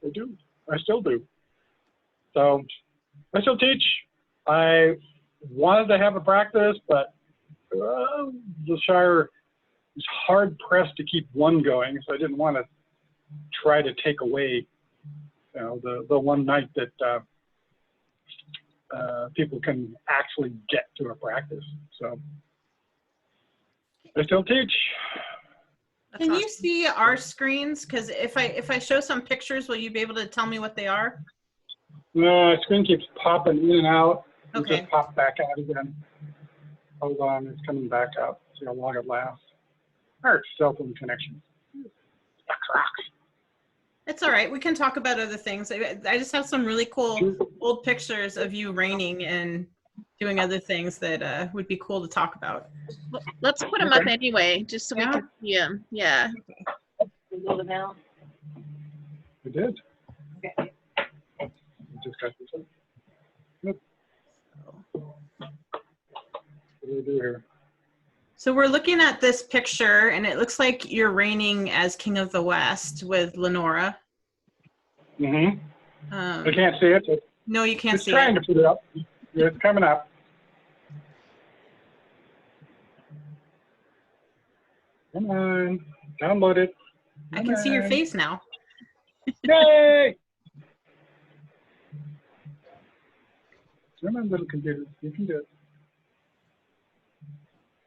I do. I still do. So I still teach. I wanted to have a practice, but the Shire is hard pressed to keep one going, so I didn't want to try to take away, you know, the one night that people can actually get to a practice. So I still teach. Can you see our screens? Because if I show some pictures, will you be able to tell me what they are? No, screen keeps popping in and out. Okay. It just popped back out again. Hold on, it's coming back out. See how long it lasts. Our cell phone connection. It's all right. We can talk about other things. I just have some really cool old pictures of you reigning and doing other things that would be cool to talk about. Let's put them up anyway, just so we can see them. Yeah. Roll them out. We did. Okay. We just got this up. Yep. What do we do here? So we're looking at this picture, and it looks like you're reigning as King of the West with Lenora. Mm-hmm. I can't see it. No, you can't see it. It's trying to put it up. It's coming up. Come on, download it. I can see your face now. Yay! Come on, little computer. You can do it.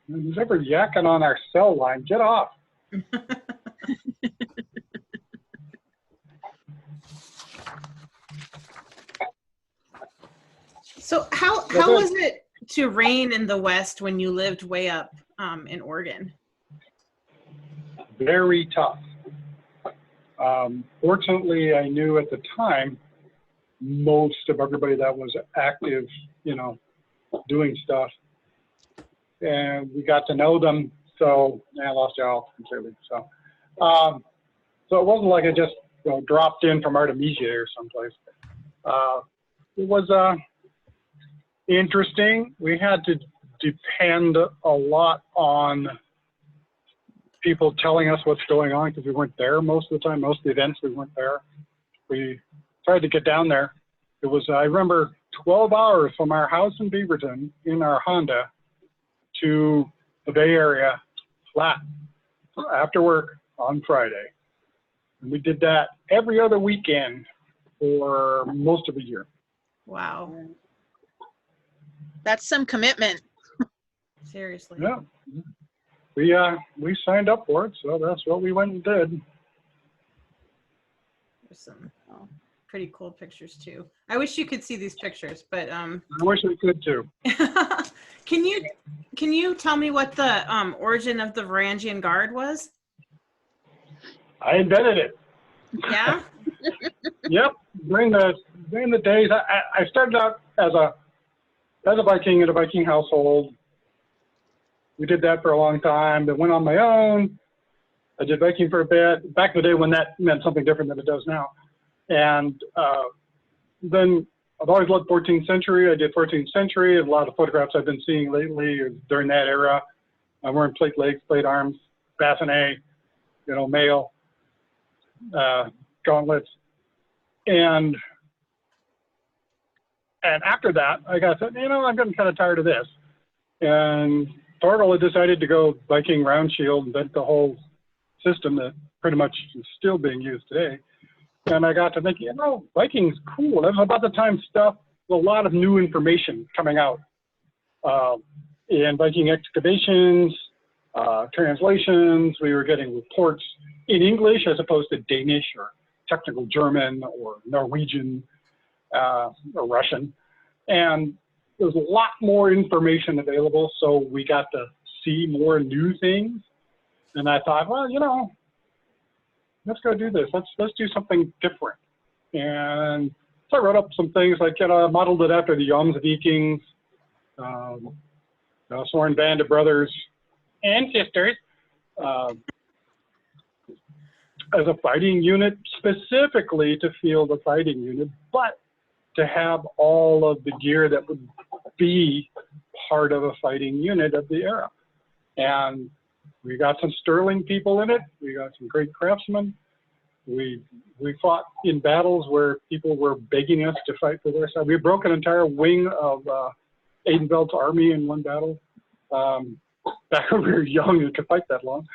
Who's ever yakking on our cell line? Get off. So how was it to reign in the West when you lived way up in Oregon? Very tough. Fortunately, I knew at the time most of everybody that was active, you know, doing stuff. And we got to know them, so I lost you all completely. So, so it wasn't like I just, you know, dropped in from Artemisia or someplace. It was interesting. We had to depend a lot on people telling us what's going on because we weren't there most of the time. Most of the events we weren't there. We tried to get down there. It was, I remember, 12 hours from our house in Beaverton in our Honda to the Bay Area flat after work on Friday. And we did that every other weekend for most of a year. Wow. That's some commitment. Seriously. Yeah. We signed up for it, so that's what we went and did. There's some pretty cool pictures too. I wish you could see these pictures, but I wish we could too. Can you tell me what the origin of the Varangian Guard was? I invented it. Yeah. Yep. During the days, I started out as a Viking in a Viking household. We did that for a long time. Then went on my own. I did Viking for a bit. Back in the day when that meant something different than it does now. And then I've always loved 14th century. I did 14th century. A lot of photographs I've been seeing lately is during that era. I'm wearing plate legs, plate arms, bassinet, you know, mail, gauntlets. And after that, I got said, you know, I'm getting kind of tired of this. And Thorgal had decided to go Viking round shield and invent the whole system that pretty much is still being used today. And I got to thinking, you know, Viking's cool. That was about the time stuff, a lot of new information coming out in Viking excavations, translations. We were getting reports in English as opposed to Danish or technical German or Norwegian or Russian. And there's a lot more information available, so we got to see more new things. And I thought, well, you know, let's go do this. Let's do something different. And so I wrote up some things like, you know, I modeled it after the Jomsvikings, sworn band of brothers and sisters, as a fighting unit, specifically to field a fighting unit, but to have all of the gear that would be part of a fighting unit of the era. And we got some sterling people in it. We got some great craftsmen. We fought in battles where people were begging us to fight for their side. We broke an entire wing of Aidenveld's army in one battle. Back when we were young and could fight that long.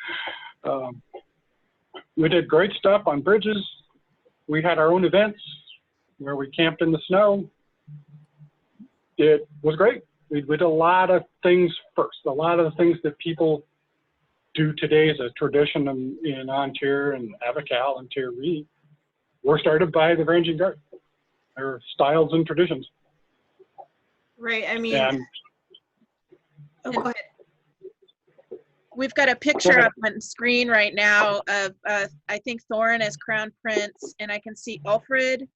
We did great stuff on bridges. We had our own events where we camped in the snow. It was great. We did a lot of things first. A lot of the things that people do today as a tradition in Ontario and Avocal and Thierry were started by the Ranging Guard. Their styles and traditions. Right. I mean, And, oh, go ahead. We've got a picture up on screen right now of, I think, Thorin as Crown Prince, and I can see Alfred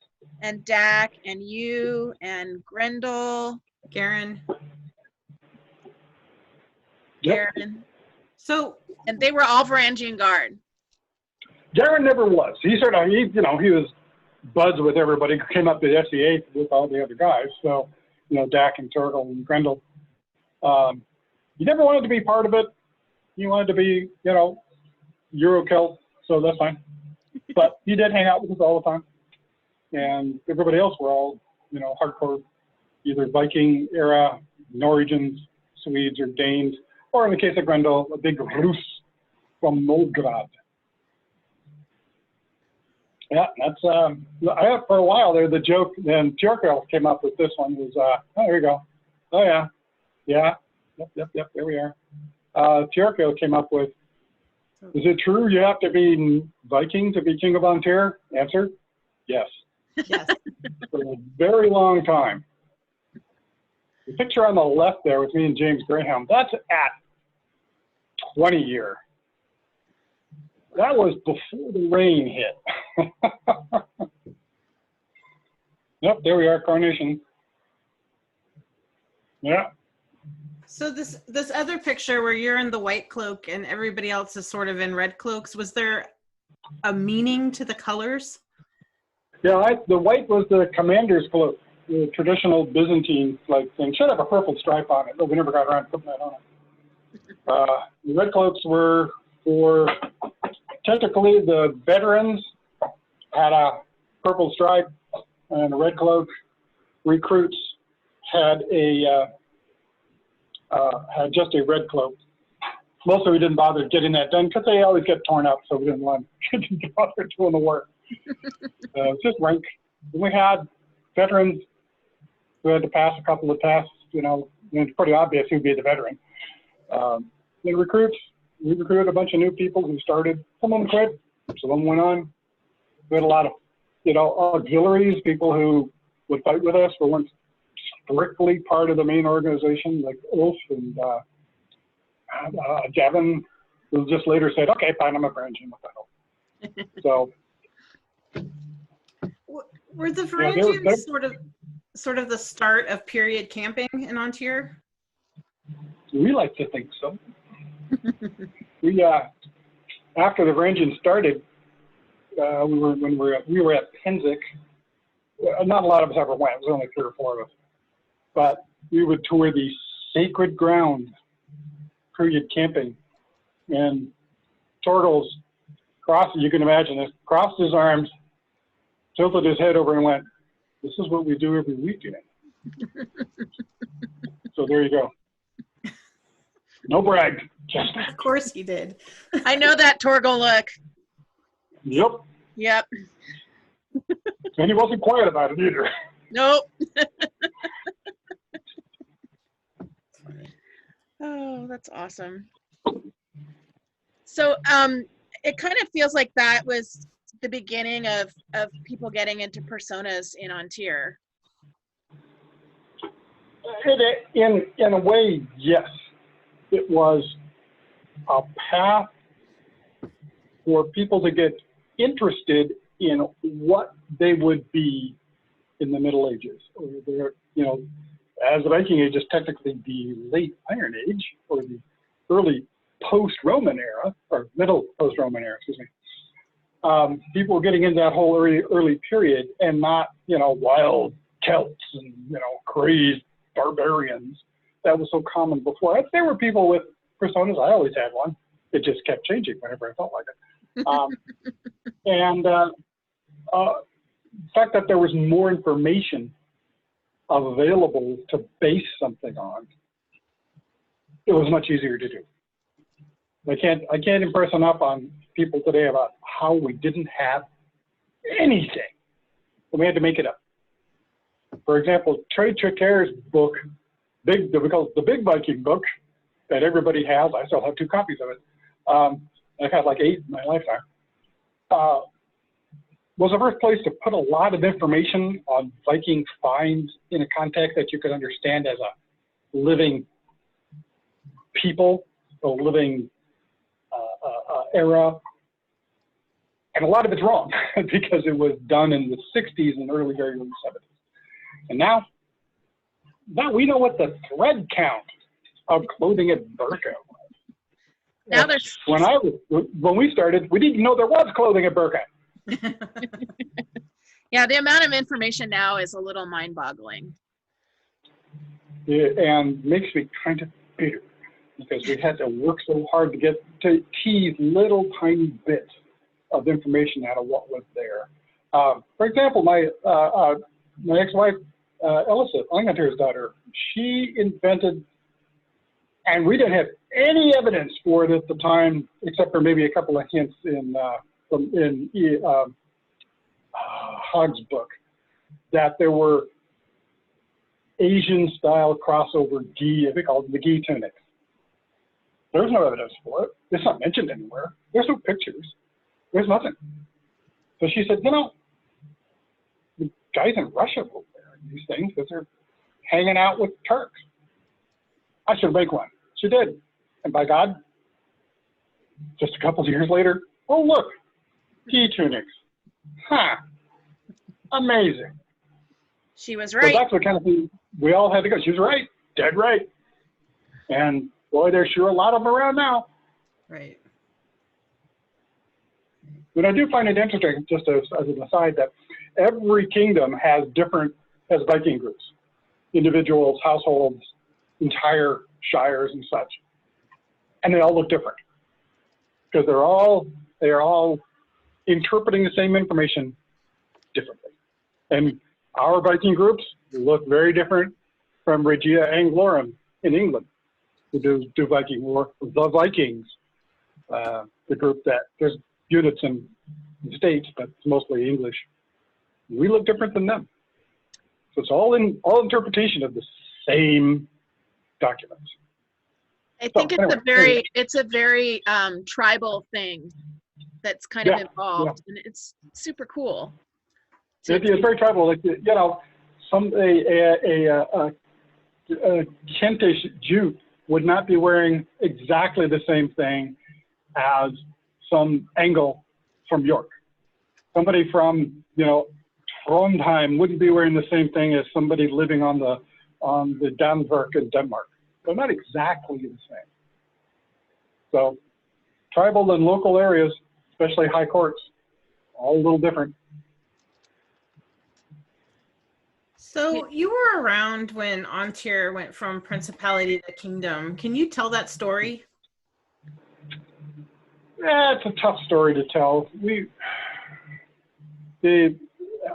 and Dak and you and Grendel. Garen. Yep. Garen. So, And they were all Varangian Guard. Jared never was. He sort of, he was buds with everybody, came up to the SEA with all the other guys. So, Dak and Turtle and Grendel. He never wanted to be part of it. He wanted to be, Eurocelt, so that's fine. But he did hang out with us all the time. And everybody else were all, hardcore, either Viking era, Norwegians, Swedes, or Danes, or in the case of Grendel, a big Rus from Novgorod. Yeah, that's, for a while there, the joke, then Tjorkel came up with this one was, oh, there you go. Oh, yeah. Yeah. Yep, there we are. Tjorkel came up with, is it true you have to be Viking to be King of Ontario? Answer, yes. yes. For a very long time. The picture on the left there with me and James Graham, that's at 20 year. That was before the rain hit. Yep, there we are, Coronation. Yeah. So this other picture where you're in the white cloak and everybody else is sort of in red cloaks, was there a meaning to the colors? Yeah, the white was the commander's cloak, the traditional Byzantine like thing. Should have a purple stripe on it, but we never got around to putting that on it. The red cloaks were for, technically the veterans had a purple stripe and a red cloak. Recruits had had just a red cloak. Mostly we didn't bother getting that done because they always get torn up, so we didn't want to bother doing the work. It's just rank. We had veterans who had to pass a couple of tests, it's pretty obvious who'd be the veteran. The recruits, we recruited a bunch of new people who started. Some of them quit, some of them went on. We had a lot of, auxiliaries, people who would fight with us but weren't strictly part of the main organization, like Ulf and Gavin, who just later said, okay, fine, I'm a Varangian, what the hell. So. Were the Varangians sort of the start of period camping in Ontario? We like to think so. We after the Varangians started, we were at Penzic. Not a lot of us ever went. It was only 3 or 4 of us. But we would tour the sacred ground period camping, and Torgles crossed. You can imagine this. Crossed his arms, tilted his head over, and went, "This is what we do every weekend." So there you go. No brag. Just Of course he did. I know that Torgal look. Yep. Yep. And he wasn't quiet about it either. Nope. Oh, that's awesome. So it kind of feels like that was the beginning of people getting into personas in Ontario. In a way, yes. It was a path for people to get interested in what they would be in the Middle Ages, or as the Viking Age is technically the late Iron Age, or the early post-Roman era, or middle post-Roman era, excuse me. People were getting into that whole early period, and not, wild Celts and, crazed barbarians. That was so common before. There were people with personas. I always had one. It just kept changing whenever I felt like it. And the fact that there was more information available to base something on, it was much easier to do. I can't impress enough on people today about how we didn't have anything, and we had to make it up. For example, Trey Tricaire's book, we call it the Big Viking book, that everybody has. I still have 2 copies of it. I've had like 8 in my lifetime. Was the first place to put a lot of information on Viking finds in a context that you could understand as a living people, a living era. And a lot of it's wrong because it was done in the 60s and early 70s. And now we know what the thread count of clothing at Burqa was. Now there's When we started, we didn't know there was clothing at Burqa. yeah, the amount of information now is a little mind-boggling. And makes me kind of bitter because we had to work so hard to tease little tiny bits of information out of what was there. For example, my ex-wife, Elisa, Angantir's daughter, she invented, and we didn't have any evidence for it at the time, except for maybe a couple of hints in Hogg's book, that there were Asian-style crossover gi, I think called the gi tunics. There's no evidence for it. It's not mentioned anywhere. There's no pictures. There's nothing. So she said, you know, the guys in Russia will wear these things because they're hanging out with Turks. I should make one. She did. And by God, just a couple of years later, oh, look, gi tunics. Huh. Amazing. She was So right. that's what kind of thing we all had to go. She was right. Dead right. And boy, there's sure a lot of them around now. Right. But I do find it interesting, just as an aside, that every kingdom has Viking groups, individuals, households, entire shires and such. And they all look different because they are all interpreting the same information differently. And our Viking groups look very different from Regia Anglorum in England, who do Viking war. The Vikings, the group that there's units in the States, but it's mostly English. We look different than them. So it's all interpretation of the same documents. I think it's a very tribal thing that's kind of involved, and it's super cool. It's very tribal. Like, you know, a Kentish Jew would not be wearing exactly the same thing as some Anglo from York. Somebody from, you know, Trondheim wouldn't be wearing the same thing as somebody living on the Danzig in Denmark. They're not exactly the same. So tribal and local areas, especially high courts, all a little different. So you were around when Antir went from principality to kingdom. Can you tell that story? Yeah, it's a tough story to tell. The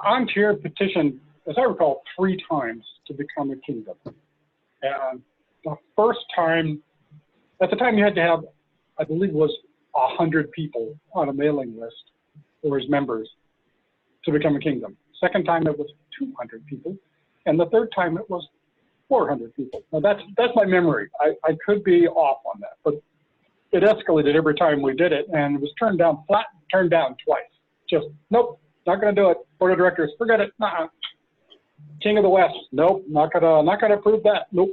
Antir petitioned, as I recall, 3 times to become a kingdom. And the first time, at the time you had to have, I believe it was 100 people on a mailing list or as members to become a kingdom. Second time it was 200 people, and the third time it was 400 people. Now that's my memory. I could be off on that, but it escalated every time we did it, and it was turned down twice. Just, nope, not going to do it. Board of directors, forget it. Nuh-uh. King of the West, nope, not gonna approve that. Nope.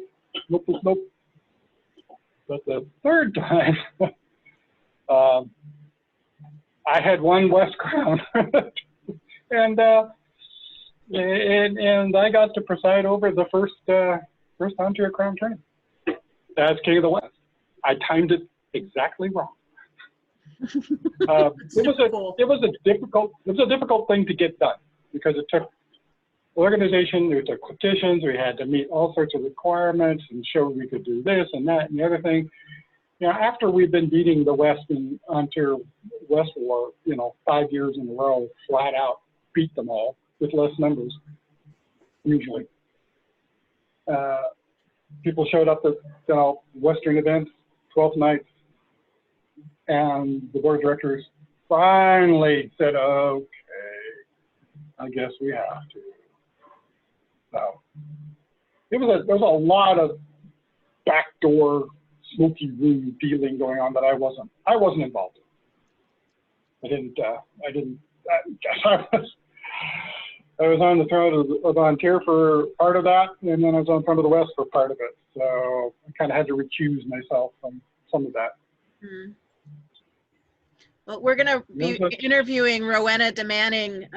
But the third time, I had one West crown, and I got to preside over the first Antir crown turn as King of the West. I timed it exactly wrong. It was a difficult thing to get done because it took organization, it took petitions, we had to meet all sorts of requirements and show we could do this and that and the other thing. after we've been beating the West in Ontario West War, 5 years in a row, flat out beat them all with less numbers, usually. People showed up at Western events, 12th nights, and the board of directors finally said, okay, I guess we have to. So there was a lot of backdoor smoky room dealing going on that I wasn't involved in. I was on the throne of Ontario for part of that, and then I was on front of the West for part of it. So I kind of had to recuse myself from some of that. Hmm. Well, we're going to be interviewing Rowena DeManning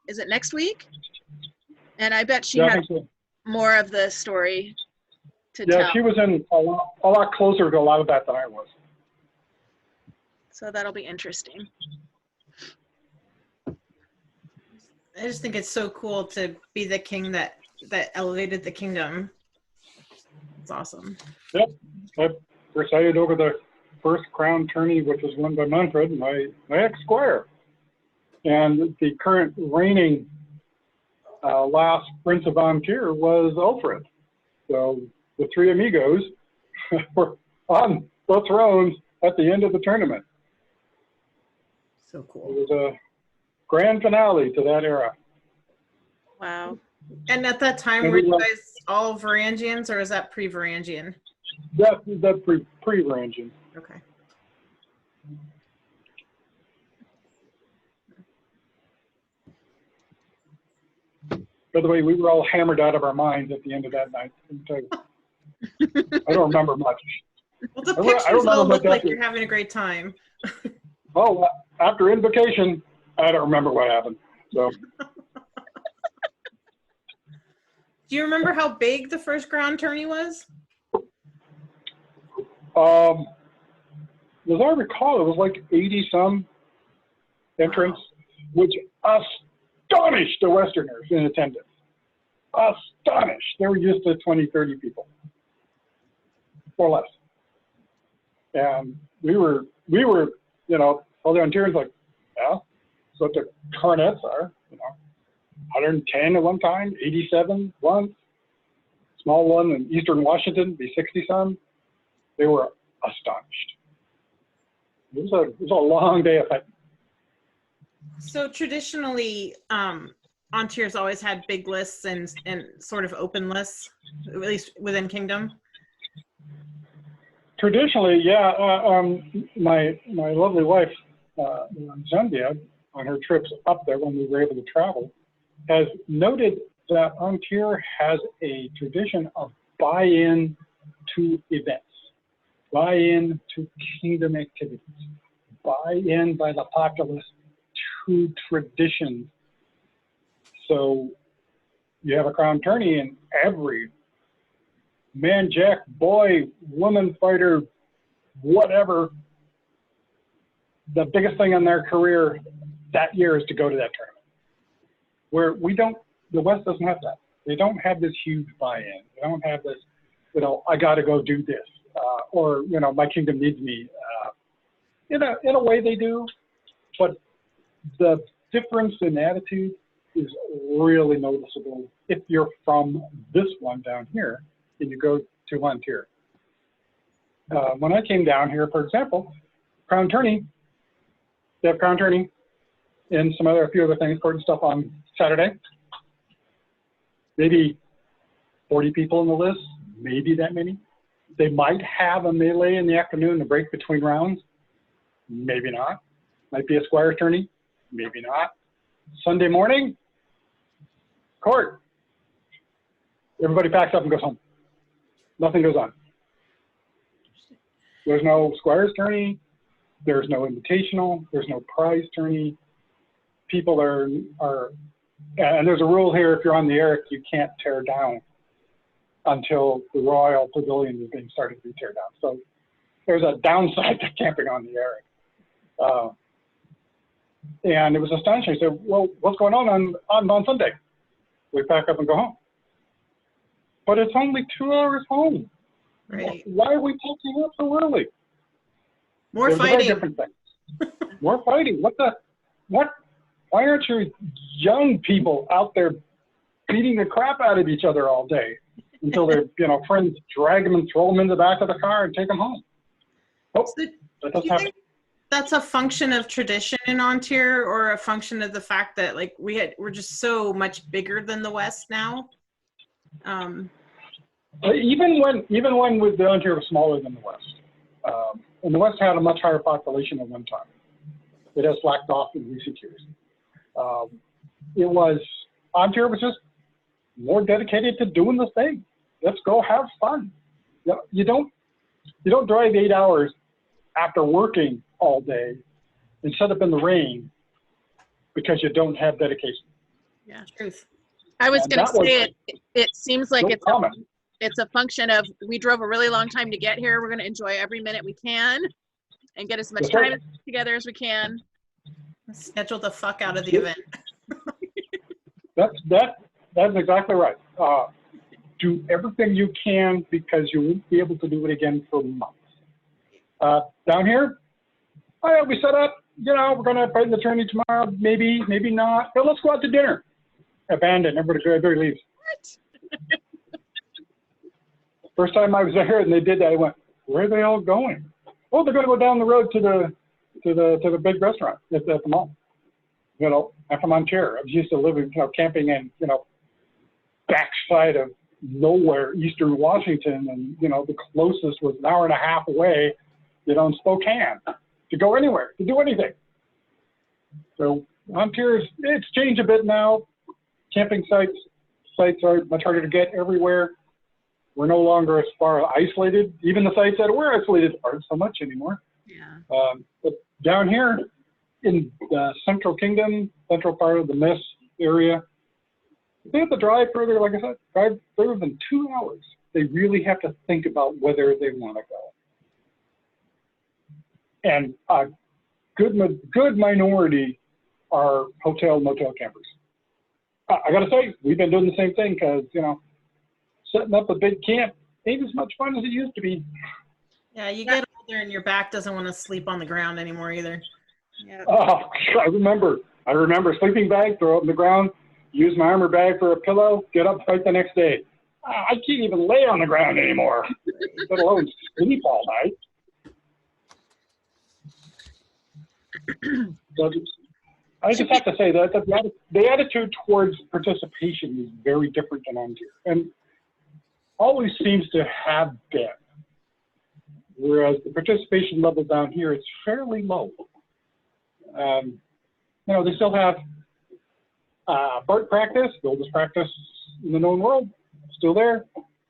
is it next week? And I bet she had more of the story to tell. Yeah, she was in a lot closer to a lot of that than I was. So that'll be interesting. I just think it's so cool to be the king that elevated the kingdom. It's awesome. Yep, I presided over the first crown tourney, which was won by Manfred, my ex-squire. And the current reigning last Prince of Ontario was Alfred. So the three amigos were on the thrones at the end of the tournament. So cool. It was a grand finale to that era. Wow. And at that time, were you guys all Varangians, or is that pre-Varangian? That's pre-Varangian. Okay. By the way, we were all hammered out of our minds at the end of that night. I don't remember much. Well, the pictures all look like you're having a great time. Oh, after invocation, I don't remember what happened. So. Do you remember how big the first crown tourney was? As I recall, it was like 80-some entrants, which astonished the Westerners in attendance. Astonished. They were used to 20, 30 people, or less. And we were, all the Ontarians like, yeah, that's what the Cornets are, 110 at one time, 87 once, small one in Eastern Washington, be 60-some. They were astonished. It was a long day of fighting. So traditionally, Ontario's always had big lists and sort of open lists, at least within Kingdom. Traditionally, yeah. My lovely wife, Zendia, on her trips up there when we were able to travel, has noted that Ontario has a tradition of buy-in to events, buy-in to Kingdom activities, buy-in by the populace to traditions. So you have a crown tourney and every man, jack, boy, woman fighter, whatever, the biggest thing in their career that year is to go to that tournament. Where the West doesn't have that. They don't have this huge buy-in. They don't have this, I got to go do this, or my kingdom needs me. In a way they do, but the difference in attitude is really noticeable if you're from this one down here and you go to Ontario. When I came down here, for example, crown tourney, they have crown tourney and a few other things, important stuff on Saturday. Maybe 40 people in the list, maybe that many. They might have a melee in the afternoon, a break between rounds, maybe not. Might be a squire's tourney, maybe not. Sunday morning, court. Everybody packs up and goes home. Nothing goes on. There's no squire's tourney. There's no invitational. There's no prize tourney. People are, and there's a rule here, if you're on the Eric, you can't tear down until the Royal Pavilion is being started to be tear down. So there's a downside to camping on the Eric. And it was astonishing. I said, well, what's going on Sunday? We pack up and go home. But it's only 2 hours home. Right. Why are we packing up so early? More There's a very fighting. different thing. More fighting. What? Why aren't you young people out there beating the crap out of each other all day until their friends drag them and throw them in the back of the car and take them home? Oh, So, that do doesn't you happen. think that's a function of tradition in Ontario, or a function of the fact that like we're just so much bigger than the West now? Even when the Ontario was smaller than the West, and the West had a much higher population at one time. It has slacked off in recent years. Ontario was just more dedicated to doing the thing. Let's go have fun. You don't drive 8 hours after working all day and sit up in the rain because you don't have dedication. Yeah. Truth. I was And going to that was say it seems like no comment. it's a function of we drove a really long time to get here. We're going to enjoy every minute we can and get as much That's right. time together as we can. Schedule the fuck out of the event. That's exactly right. Do everything you can because you won't be able to do it again for months. Down here, we set up, we're going to fight in the tourney tomorrow, maybe not. But let's go out to dinner. Abandoned, everybody leaves. What? First time I was there and they did that, I went, where are they all going? Oh, they're going to go down the road to the big restaurant at the mall. I'm from Ontario. I was used to living, camping in, backside of nowhere, eastern Washington, and the closest was an hour and a half away, in Spokane, to go anywhere, to do anything. So Ontario's, it's changed a bit now. Camping sites are much harder to get everywhere. We're no longer as far isolated. Even the sites that were isolated aren't so much anymore. Yeah. But down here in the Central Kingdom, central part of the Miss area, they have to drive further, like I said, drive further than 2 hours. They really have to think about whether they want to go. And a good minority are hotel, motel campers. I got to say, we've been doing the same thing because, setting up a big camp ain't as much fun as it used to be. Yeah, you get older and your back doesn't want to sleep on the ground anymore either. Yeah. Oh, I remember sleeping bag, throw it on the ground, use my armor bag for a pillow, get up, fight the next day. I can't even lay on the ground anymore, let alone sleep all night. So I just have to say that the attitude towards participation is very different than Ontario, and always seems to have been. Whereas the participation level down here is fairly low. They still have BART practice, the oldest practice in the known world, still there.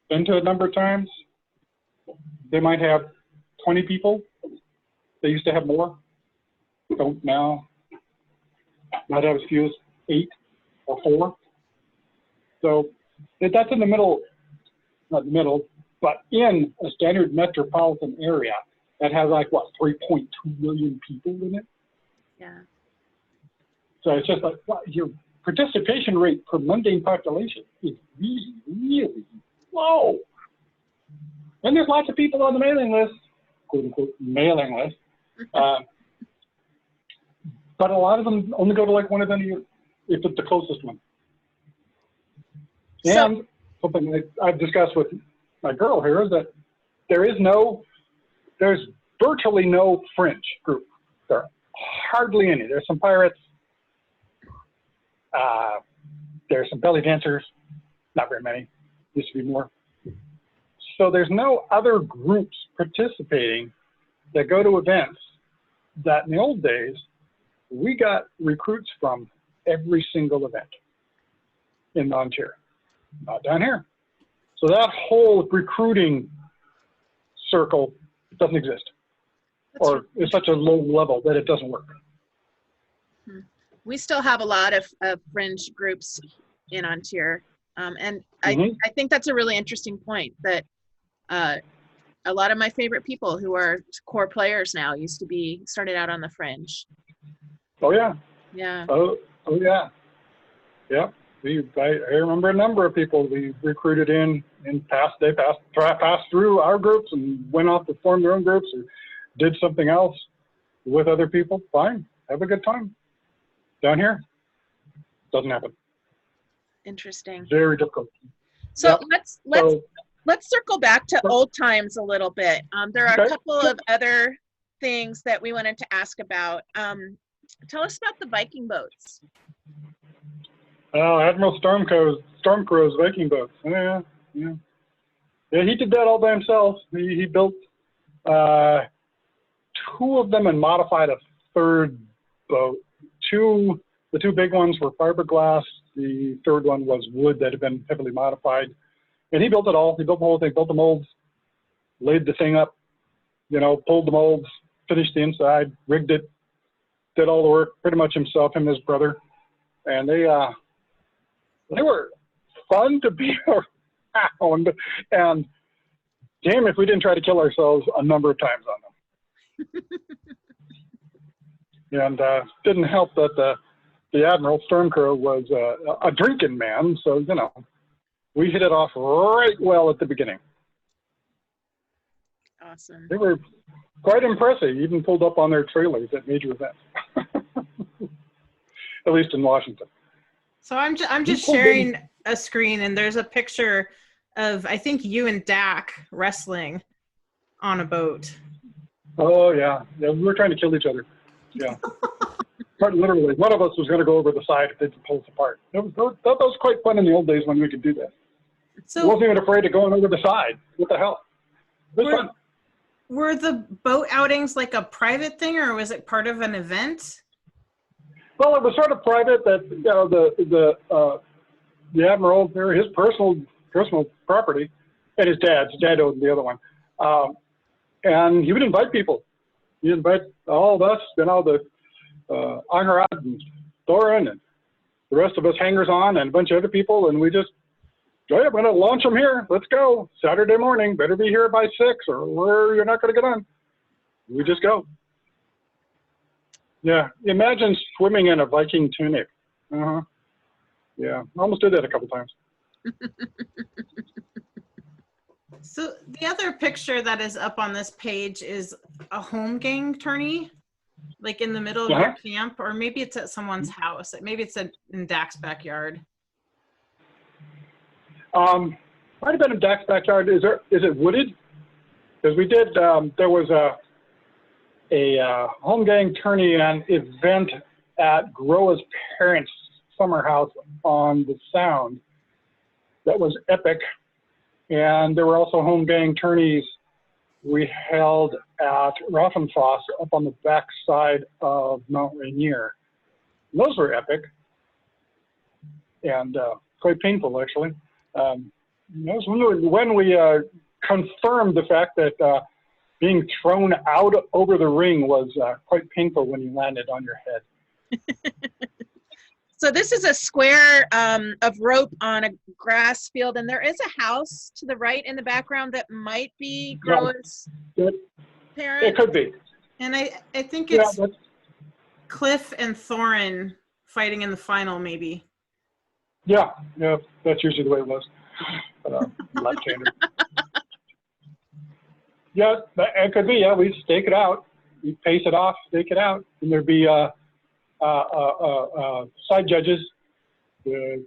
Been to a number of times. They might have 20 people. They used to have more. Don't now. Might have as few as 8 or 4. So that's in the middle, not the middle, but in a standard metropolitan area that has 3.2 million people in it. Yeah. So it's just your participation rate per mundane population is really, really low. And there's lots of people on the mailing list, quote unquote, mailing list. But a lot of them only go to one event a year, if it's the closest one. And something I've discussed with my girl here is that there's virtually no fringe group. There are hardly any. There's some pirates. There's some belly dancers. Not very many. Used to be more. So there's no other groups participating that go to events that in the old days, we got recruits from every single event in Ontario, not down here. So that whole recruiting circle doesn't exist, or is such a low level that it doesn't work. We still have a lot of fringe groups in Ontario. And I think that's a really interesting point that a lot of my favorite people who are core players now started out on the fringe. Oh yeah. Yeah. Oh yeah. Yeah. I remember a number of people we recruited in and passed through our groups and went off to form their own groups or did something else with other people. Fine, have a good time. Down here, doesn't happen. Interesting. Very difficult. So Yep. let's circle back to old times a little bit. There are Okay. a couple of other things that we wanted to ask about. Tell us about the Viking boats. Admiral Stormcrow's Viking boats. Yeah, he did that all by himself. He built 2 of them and modified a 3rd boat. The 2 big ones were fiberglass. The 3rd one was wood that had been heavily modified. And he built it all. He built the whole thing, built the molds, laid the thing up, pulled the molds, finished the inside, rigged it, did all the work pretty much himself, him and his brother. And they were fun to be around. And damn if we didn't try to kill ourselves a number of times on them. And didn't help that the Admiral Stormcrow was a drinking man, so we hit it off right well at the beginning. Awesome. They were quite impressive. Even pulled up on their trailers at major events, at least in Washington. So I'm just sharing a screen, and there's a picture of, I think, you and Dak wrestling on a boat. Oh yeah, we were trying to kill each other. Yeah. Quite literally, one of us was going to go over the side if they pull us apart. That was quite fun in the old days when we could do that. So I wasn't even afraid of going over the side. What the hell? It was fun. Were the boat outings like a private thing, or was it part of an event? Well, it was sort of private. That the Admiral, his personal property, and his dad's. His dad owned the other one, and he would invite people. He'd invite all of us, the Angerad and Thorin and the rest of us hangers-on and a bunch of other people, and we just, I'm going to launch them here. Let's go. Saturday morning, better be here by 6 or you're not going to get on. We just go. Yeah, imagine swimming in a Viking tunic. Yeah, almost did that a couple times. So the other picture that is up on this page is a home gang tourney, like in the middle of your camp, or maybe it's at someone's house. Maybe it's in Dak's backyard. Might have been in Dak's backyard. Is it wooded? Because we did. There was a home gang tourney and event at Groa's parents' summer house on the Sound. That was epic. And there were also home gang tourneys we held at Raffenfoss up on the back side of Mount Rainier. Those were epic and quite painful, actually. Those when we confirmed the fact that being thrown out over the ring was quite painful when you landed on your head. So this is a square of rope on a grass field, and there is a house to the right in the background that might be Groa's parent. It could be. And I think it's Cliff and Thorin fighting in the final, maybe. Yeah, that's usually the way it was. Left-hander. Yeah, it could be. Yeah, we'd stake it out. We'd pace it off, stake it out, and there'd be side judges to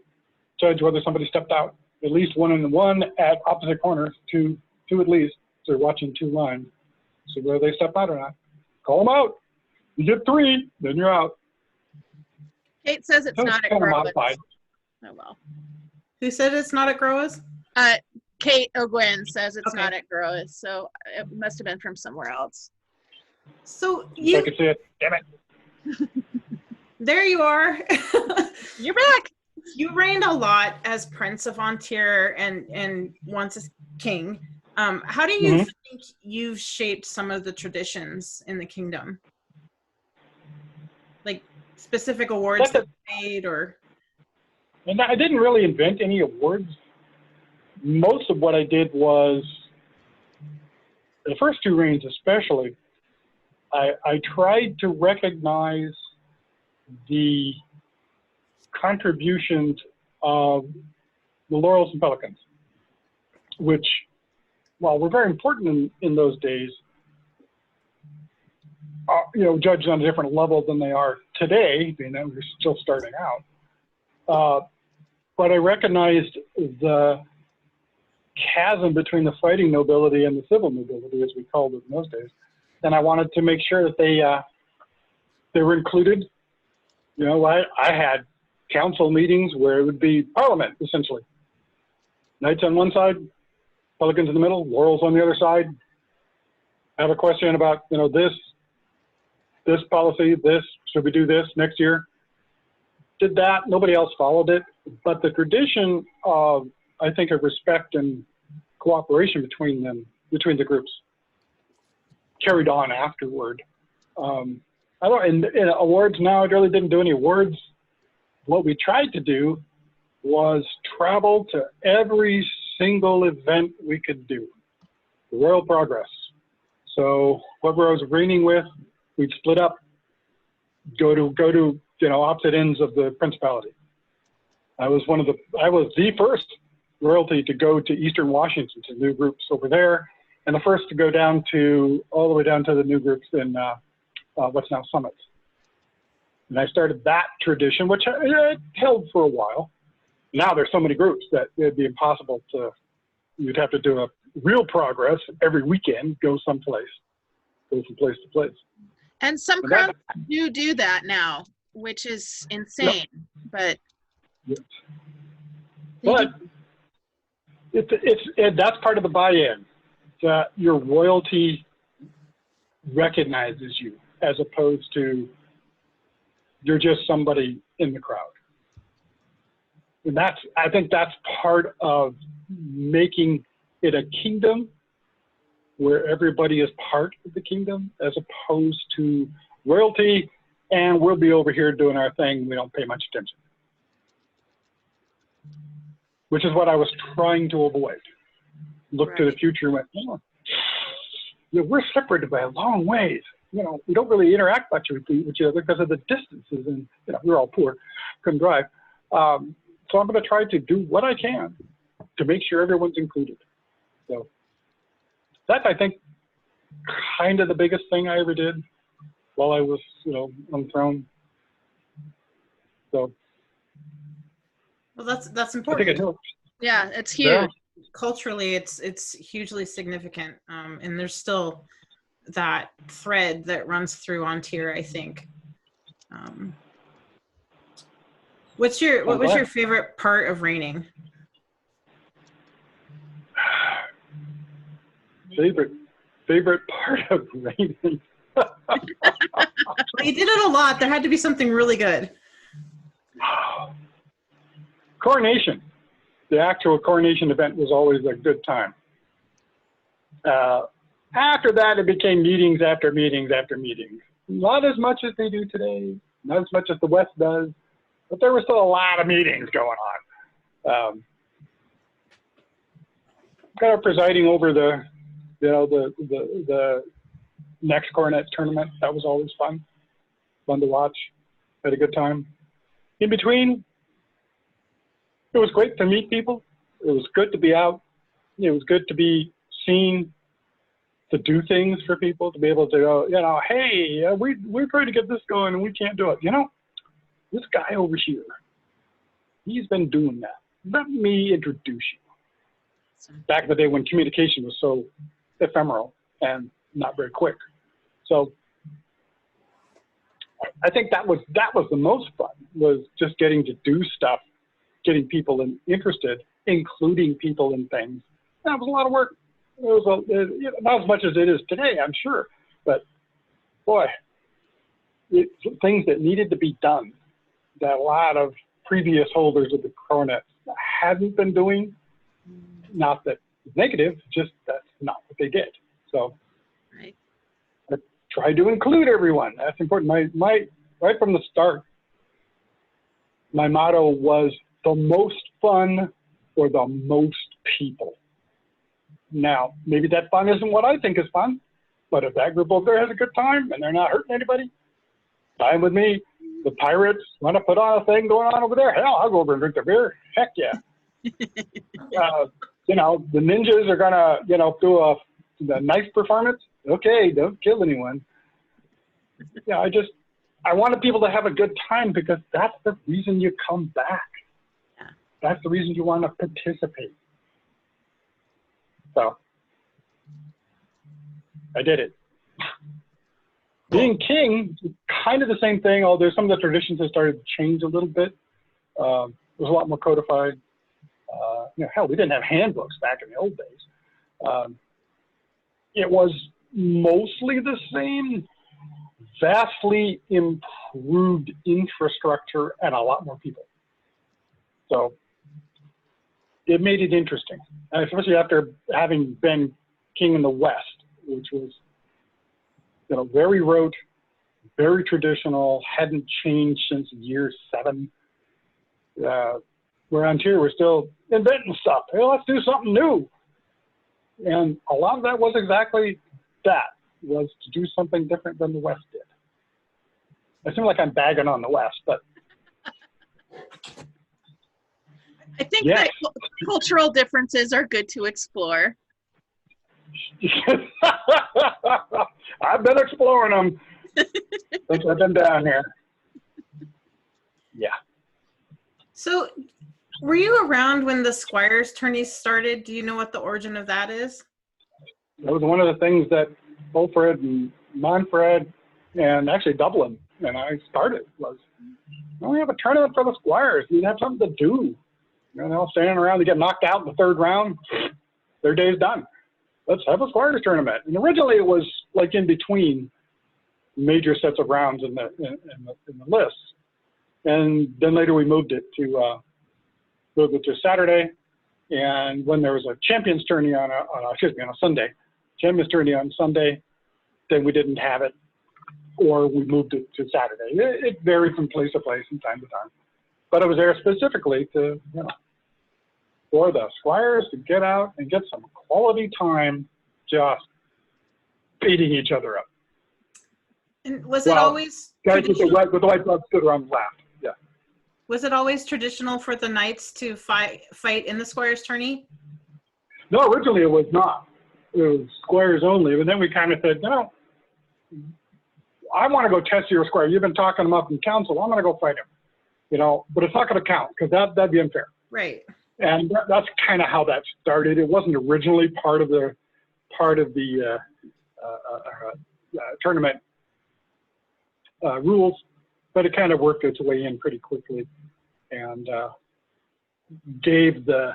judge whether somebody stepped out. At least one at opposite corners, two at least. So they're watching 2 lines. So whether they step out or not. Call them out. You get 3, then you're out. Kate says it's not at Groa's. Oh well. Who said it's not at Groa's? Kate O'Gwen says it's Okay. not at Groa's, so it must have been from somewhere else. So I could see it. Damn it. There you are. You're back. You reigned a lot as Prince of Ontir and once as king. How do you think you've shaped some of the traditions in the kingdom? Like specific awards that you made, or? And I didn't really invent any awards. Most of what I did was, the first 2 reigns especially, I tried to recognize the contributions the Laurels and Pelicans, which, while were very important in those days, you know, judged on a different level than they are today, being that we're still starting out. But I recognized the chasm between the fighting nobility and the civil nobility, as we called it in those days. And I wanted to make sure that they were included. You know, I had council meetings where it would be parliament, essentially. Knights on one side, Pelicans in the middle, Laurels on the other side. I have a question about, you know, this policy, should we do this next year? Did that, nobody else followed it. But the tradition of, I think, of respect and cooperation between the groups carried on afterward. I don't, in awards now, I really didn't do any awards. What we tried to do was travel to every single event we could do. The Royal Progress. So whoever I was reigning with, we'd split up, go to you know, opposite ends of the principality. I was the first royalty to go to Eastern Washington, to new groups over there, and the first to go down to, all the way down to the new groups in what's now Summits. And I started that tradition, which it held for a while. Now there's so many groups that it'd be impossible to, you'd have to do a real progress every weekend, go someplace, go from place to place. And some crowds do that now, which is insane, but. Yes. But that's part of the buy-in, that your royalty recognizes you as opposed to you're just somebody in the crowd. And I think that's part of making it a kingdom where everybody is part of the kingdom, as opposed to royalty and we'll be over here doing our thing, we don't pay much attention. Which is what I was trying to avoid. Look to the future and went, oh, you know, we're separated by a long ways. You know, we don't really interact much with each other because of the distances, and you know, we're all poor, couldn't drive. So I'm going to try to do what I can to make sure everyone's included. So that's, I think, kind of the biggest thing I ever did while I was, you know, on the throne. So. Well, that's important. I think it helps. Yeah, it's huge. Yeah. Culturally, it's hugely significant, and there's still that thread that runs through on tier, I think. What was your favorite part of reigning? Favorite part of reigning. Well, you did it a lot. There had to be something really good. Coronation. The actual coronation event was always a good time. After that, it became meetings after meetings after meetings. Not as much as they do today, not as much as the West does, but there were still a lot of meetings going on. Kind of presiding over the, you know, the next coronet tournament. That was always fun to watch. Had a good time. In between, it was great to meet people. It was good to be out. It was good to be seen, to do things for people, to be able to go, you know, hey, we're trying to get this going and we can't do it. You know, this guy over here, he's been doing that. Let me introduce you. Back in the day when communication was so ephemeral and not very quick. So I think that was the most fun, was just getting to do stuff, getting people interested, including people in things. That was a lot of work. It was not as much as it is today, I'm sure, but boy, things that needed to be done that a lot of previous holders of the coronet hadn't been doing. Not that it's negative, just that's not what they did. So Right. I tried to include everyone. That's important. My right from the start, my motto was the most fun for the most people. Now, maybe that fun isn't what I think is fun, but if that group over there has a good time and they're not hurting anybody, fine with me. The Pirates want to put on a thing going on over there. Hell, I'll go over and drink the beer. Heck yeah. You know, the ninjas are gonna, you know, do a nice performance. Okay, don't kill anyone. Yeah, I wanted people to have a good time because that's the reason you come back. Yeah. That's the reason you want to participate. So I did it. Being king, kind of the same thing, although some of the traditions have started to change a little bit. It was a lot more codified. You know, hell, we didn't have handbooks back in the old days. It was mostly the same, vastly improved infrastructure and a lot more people. So it made it interesting, especially after having been king in the West, which was, you know, very rote, very traditional, hadn't changed since year 7. Around here, we're still inventing stuff. Hey, let's do something new. And a lot of that was exactly that, was to do something different than the West did. I seem like I'm bagging on the West, but. I think Yes. that cultural differences are good to explore. I've been exploring them since I've been down here. Yeah. So were you around when the Squires tourneys started? Do you know what the origin of that is? That was one of the things that Wilfred and Manfred and actually Dublin and I started was, well, we have a tournament for the Squires. You have something to do. You know, standing around, they get knocked out in the 3rd round, their day's done. Let's have a Squires tournament. And originally it was like in between major sets of rounds in the list. And then later we moved it to Saturday. And when there was a champions tourney on a Sunday, champions tourney on Sunday, then we didn't have it, or we moved it to Saturday. It varied from place to place and time to time. But it was there specifically to, you know, for the Squires to get out and get some quality time just beating each other up. And was it always guys with the white blood stood around and laughed. Yeah. Was it always traditional for the knights to fight in the Squires tourney? No, originally it was not. It was Squires only. But then we kind of said, no, I want to go test your Squire. You've been talking them up in council. I'm going to go fight him. You know, but it's not going to count because that'd be unfair. Right. And that's kind of how that started. It wasn't originally part of the tournament rules, but it kind of worked its way in pretty quickly and gave the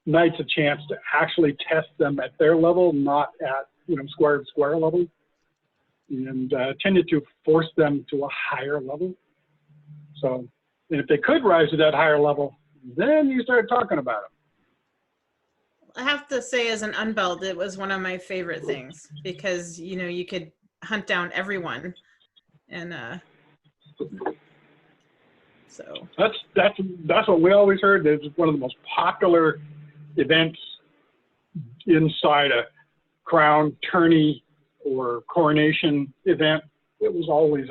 knights a chance to actually test them at their level, not at, you know, square to square level, and tended to force them to a higher level. So, and if they could rise to that higher level, then you start talking about it. I have to say, as an unbelt, it was one of my favorite things because, you know, you could hunt down everyone. And so that's what we always heard. It's one of the most popular events inside a crown tourney or coronation event. It was always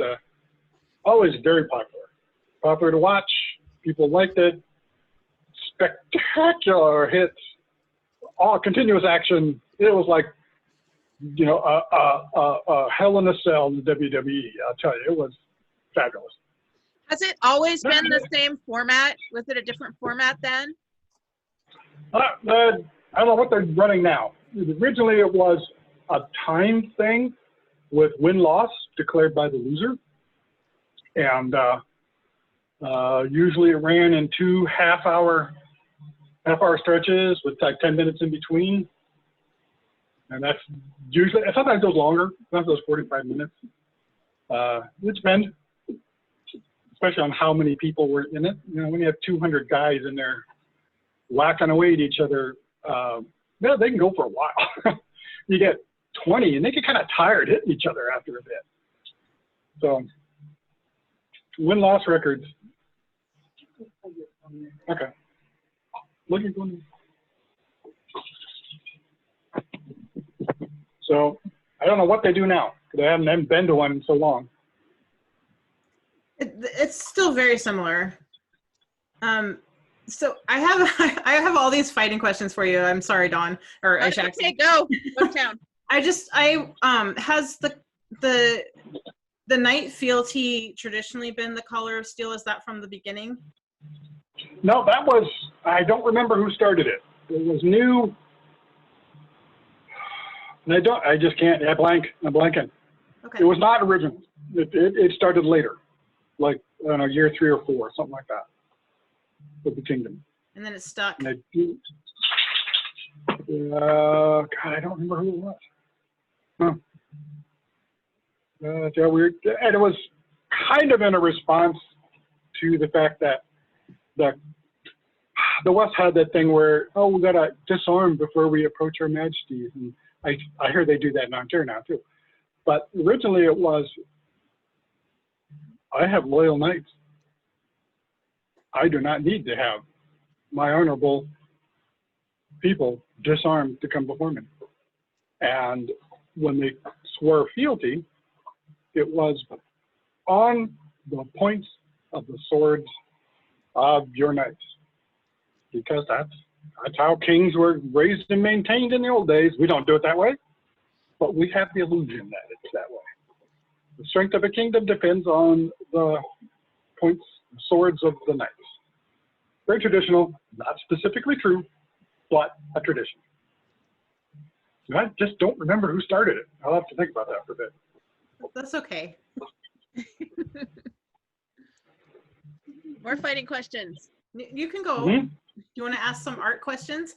very popular to watch. People liked it. Spectacular hits, all continuous action. It was like, you know, a hell in a cell in the WWE. I'll tell you, it was fabulous. Has it always been the same format? Was it a different format then? I don't know what they're running now. Originally, it was a time thing with win-loss declared by the loser, and usually it ran in 2 half-hour stretches with like 10 minutes in between. And that's usually, sometimes it goes longer, sometimes it goes 45 minutes. It depends, especially on how many people were in it. You know, when you have 200 guys in there whacking away at each other, yeah, they can go for a while. You get 20 and they get kind of tired hitting each other after a bit. So win-loss records. Okay. Look at one. So I don't know what they do now. They haven't been to one in so long. it's still very ssimilar. So I have all these fighting questions for you. I'm sorry, Dawn, or Okay, Jackson. go to town. Has the knight fealty traditionally been the color of steel? Is that from the beginning? No, that was, I don't remember who started it. It was new. And I just can't, I'm blanking. Okay. It was not original. It started later, like, I don't know, year 3 or 4, something like that, with the kingdom. And then it stuck. And God, I don't remember who it was. Huh. Yeah, weird. And it was kind of in a response to the fact that the West had that thing where, oh, we gotta disarm before we approach our majesties, and I hear they do that in Ontario now too. But originally it was, I have loyal knights. I do not need to have my honorable people disarmed to come before me. And when they swore fealty, it was on the points of the swords of your knights, because that's how kings were raised and maintained in the old days. We don't do it that way, but we have the illusion that it's that way. The strength of a kingdom depends on the points, swords of the knights. Very traditional, not specifically true, but a tradition. I just don't remember who started it. I'll have to think about that for a bit. That's okay. More fighting questions. You can go. Mm-hmm. You want to ask some art questions?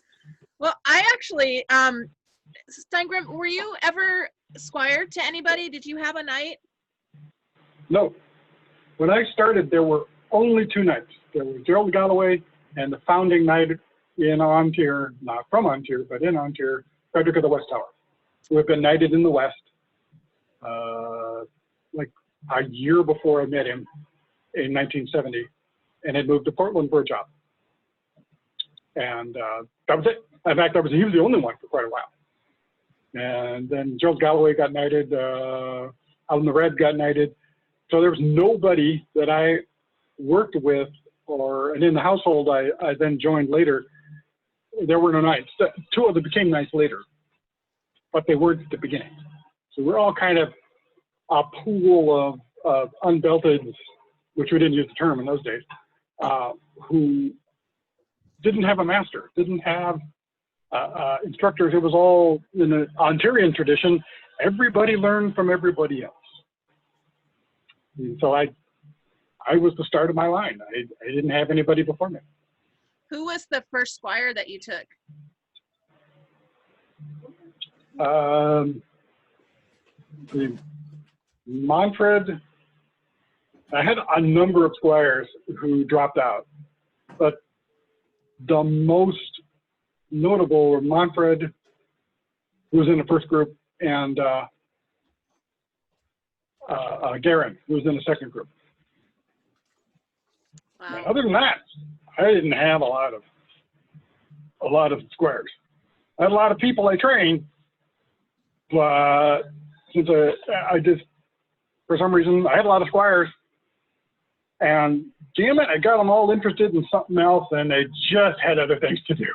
Well, I actually, Steingrim, were you ever squire to anybody? Did you have a knight? No. When I started, there were only 2 knights. There was Gerald Galloway and the founding knight in Ontario, not from Ontario, but in Ontario, Frederick of the West Tower, who had been knighted in the West like a year before I met him in 1970, and had moved to Portland for a job. And that was it. In fact, he was the only one for quite a while. And then Gerald Galloway got knighted, Alan the Red got knighted. So there was nobody that I worked with, and in the household I then joined later. There were no knights. 2 of them became knights later, but they weren't at the beginning. So we're all kind of a pool of unbelted, which we didn't use the term in those days, who didn't have a master, didn't have instructors. It was all in the Ontarian tradition. Everybody learned from everybody else. And so I was the start of my line. I didn't have anybody before me. Who was the first squire that you took? Manfred. I had a number of squires who dropped out, but the most notable were Manfred, who was in the first group, and Garen, who was in the second group. Wow. And other than that, I didn't have a lot of squires. I had a lot of people I trained, but since I just, for some reason, I had a lot of squires, and damn it, I got them all interested in something else, and they just had other things to do.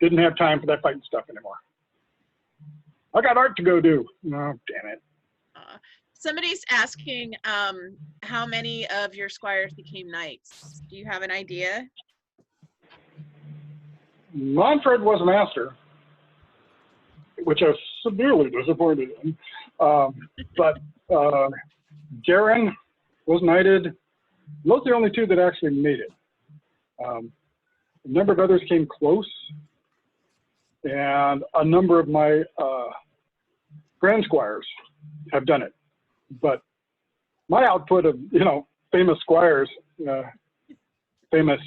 Didn't have time for that fighting stuff anymore. I got art to go do. Oh, damn it. Somebody's asking how many of your squires became knights. Do you have an idea? Manfred was a master, which I was severely disappointed in. But Garen was knighted. Those are the only 2 that actually made it. A number of others came close, and a number of my grand squires have done it. But my output of, famous squires, famous,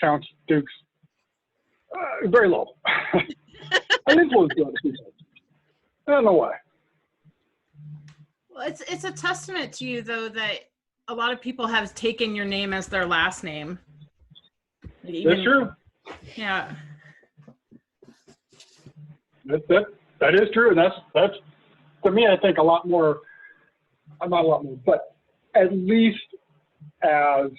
counts, dukes, very low. I influenced the other people. I don't know why. Well, it's a testament to you, though, that a lot of people have taken your name as their last name. That's true. Yeah. That is true, and that's to me, I think, a lot more not a lot more, but at least as